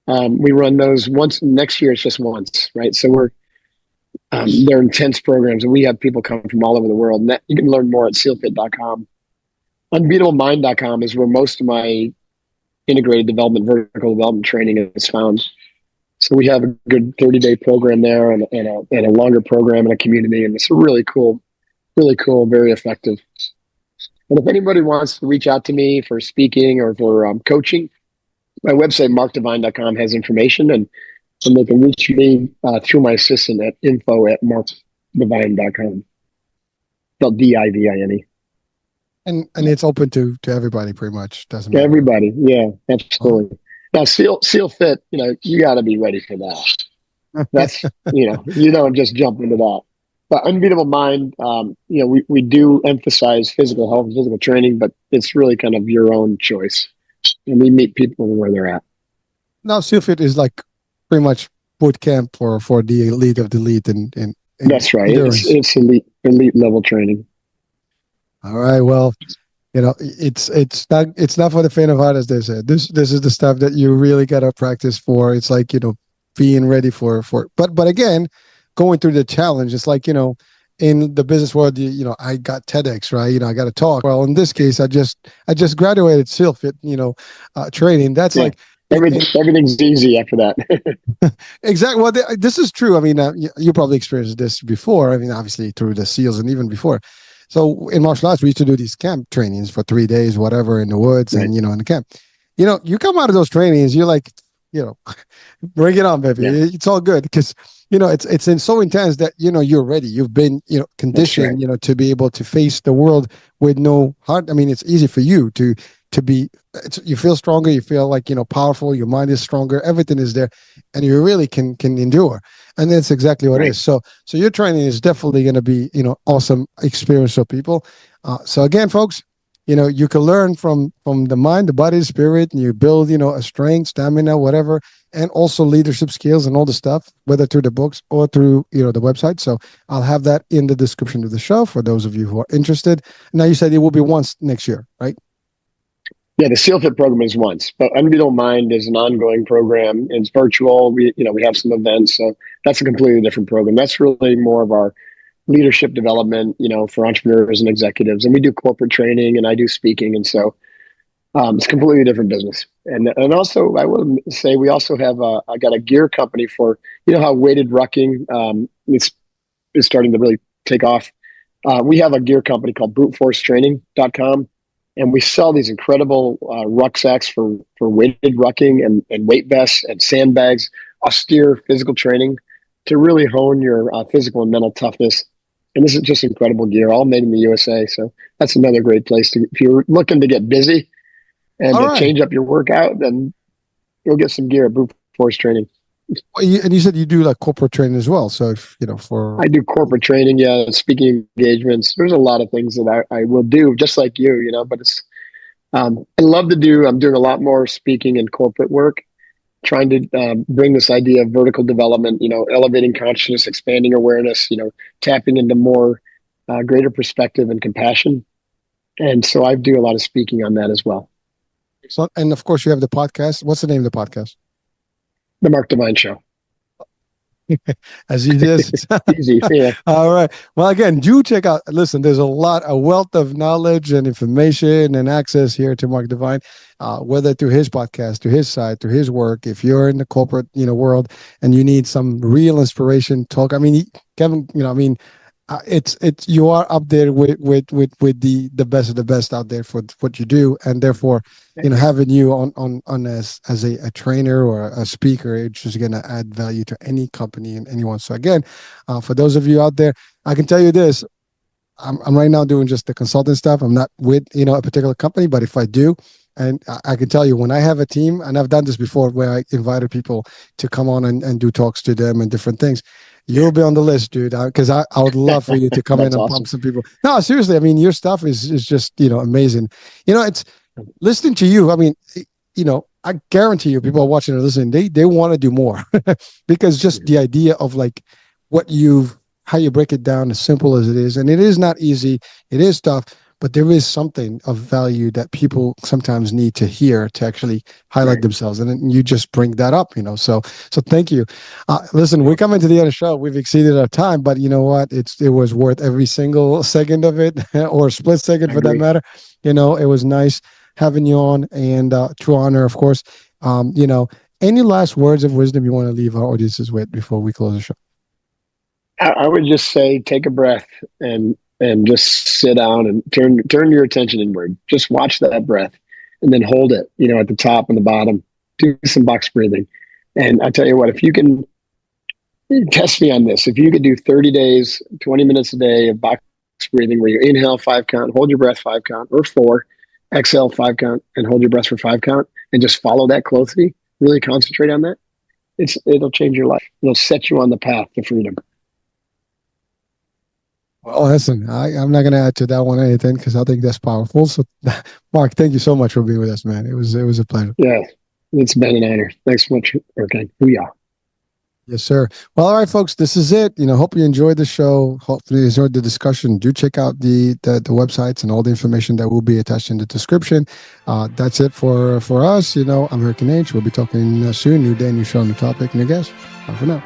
Speaker 2: We run those once. Next year, it's just once, right? So they're intense programs, and we have people come from all over the world. And you can learn more at sealfit.com. Unbeatablemind.com is where most of my integrated development, vertical development training is found. So we have a good 30-day program there and a longer program and a community. And it's really cool, very effective. And if anybody wants to reach out to me for speaking or for coaching, my website, markdivine.com, has information, and they can reach me through my assistant at info@markdivine.com. Spelled DIVINE.
Speaker 1: And it's open to everybody, pretty much. Doesn't matter.
Speaker 2: Everybody, yeah, absolutely. Now, SEAL Fit, you got to be ready for that. That's you don't just jump into that. But Unbeatable Mind, we do emphasize physical health and physical training, but it's really kind of your own choice, and we meet people where they're at.
Speaker 1: Now, SEAL Fit is like pretty much boot camp for the elite of the elite, and
Speaker 2: that's right. It's elite level training.
Speaker 1: All right. Well, it's not for the faint of heart, as they said. This is the stuff that you really gotta practice for. It's like being ready for. But again, going through the challenge. It's like in the business world, I got TEDx, right? I got to talk. Well, in this case, I just graduated SEAL Fit, training. That's like
Speaker 2: Everything's easy after that.
Speaker 1: Exactly. Well, this is true. I mean, you probably experienced this before. I mean, obviously through the SEALs and even before. So in martial arts, we used to do these camp trainings for 3 days, whatever, in the woods,
Speaker 2: Right.
Speaker 1: and in the camp. You come out of those trainings, you're like, bring it on, baby.
Speaker 2: Yeah,
Speaker 1: It's all good because it's so intense that you're ready. You've been
Speaker 2: that's right.
Speaker 1: conditioned, to be able to face the world with no heart. I mean, it's easy for you to be. You feel stronger. You feel like powerful. Your mind is stronger. Everything is there, and you really can endure. And that's exactly what it
Speaker 2: Right.
Speaker 1: is. So your training is definitely going to be awesome experience for people. So again, folks, you can learn from the mind, the body, the spirit, and you build a strength, stamina, whatever, and also leadership skills and all the stuff, whether through the books or through the website. So I'll have that in the description of the show for those of you who are interested. Now, you said it will be once next year, right?
Speaker 2: Yeah, the SEAL Fit program is once, but Unbeatable Mind is an ongoing program. It's virtual. We have some events, so that's a completely different program. That's really more of our leadership development, for entrepreneurs and executives. And we do corporate training, and I do speaking, and so it's a completely different business. And also, I will say we also have I got a gear company for how weighted rucking is starting to really take off. We have a gear company called bruteforcetraining.com, and we sell these incredible rucksacks for weighted rucking and weight vests and sandbags, austere physical training to really hone your physical and mental toughness. And this is just incredible gear, all made in the USA. So that's another great place if you're looking to get busy and
Speaker 1: All
Speaker 2: to
Speaker 1: right.
Speaker 2: change up your workout, then you'll get some gear at Brute Force Training.
Speaker 1: And you said you do like corporate training as well. So if for
Speaker 2: I do corporate training, yeah, speaking engagements. There's a lot of things that I will do, just like you, but it's I love to do. I'm doing a lot more speaking and corporate work, trying to bring this idea of vertical development, elevating consciousness, expanding awareness, tapping into more greater perspective and compassion. And so I do a lot of speaking on that as well.
Speaker 1: so, and of course you have the podcast. What's the name of the podcast?
Speaker 2: The Mark Divine Show.
Speaker 1: As you just
Speaker 2: Easy, yeah.
Speaker 1: All right. Well, again, do check out. Listen, there's a wealth of knowledge and information and access here to Mark Divine, whether through his podcast, through his site, through his work. If you're in the corporate, world and you need some real inspiration, talk. I mean, Kevin, it's you are up there with the best of the best out there for what you do, and therefore having you on as a trainer or a speaker, it's just going to add value to any company and anyone. So again, for those of you out there, I can tell you this: I'm right now doing just the consulting stuff. I'm not with a particular company, but if I do, and I can tell you when I have a team, and I've done this before where I invited people to come on and do talks to them and different things. You'll be on the list, dude, because I would love for you to come in and
Speaker 2: awesome.
Speaker 1: pump some people. No, seriously, I mean, your stuff is just, amazing. It's listening to you. I mean, I guarantee you people are watching and listening. They want to do more because just the idea of like how you break it down as simple as it is. And it is not easy. It is tough, but there is something of value that people sometimes need to hear to actually highlight themselves. And then you just bring that up, so thank you. Listen, we're coming to the end of the show. We've exceeded our time, but you know what? It was worth every single second of it or split second for that matter. It was nice having you on, and true honor, of course. Any last words of wisdom you want to leave our audiences with before we close the show?
Speaker 2: I would just say, take a breath and just sit down and turn your attention inward. Just watch that breath and then hold it, at the top and the bottom. Do some box breathing. And I tell you what, if you can test me on this, if you could do 30 days, 20 minutes a day of box breathing where you inhale 5 count, hold your breath 5 count, or 4, exhale 5 count and hold your breath for 5 count, and just follow that closely, really concentrate on that, it'll change your life. It'll set you on the path to freedom.
Speaker 1: Well, listen, I'm not going to add to that one anything because I think that's powerful. So, Mark, thank you so much for being with us, man. It was a pleasure.
Speaker 2: Yeah, it's been an honor. Thanks so much. Okay, booyah.
Speaker 1: Yes, sir. Well, all right, folks, this is it. Hope you enjoyed the show. Hopefully you enjoyed the discussion. Do check out the websites and all the information that will be attached in the description. That's it for us. I'm Hurricane H. We'll be talking soon. New day, new show, new topic, new guest. Bye for now.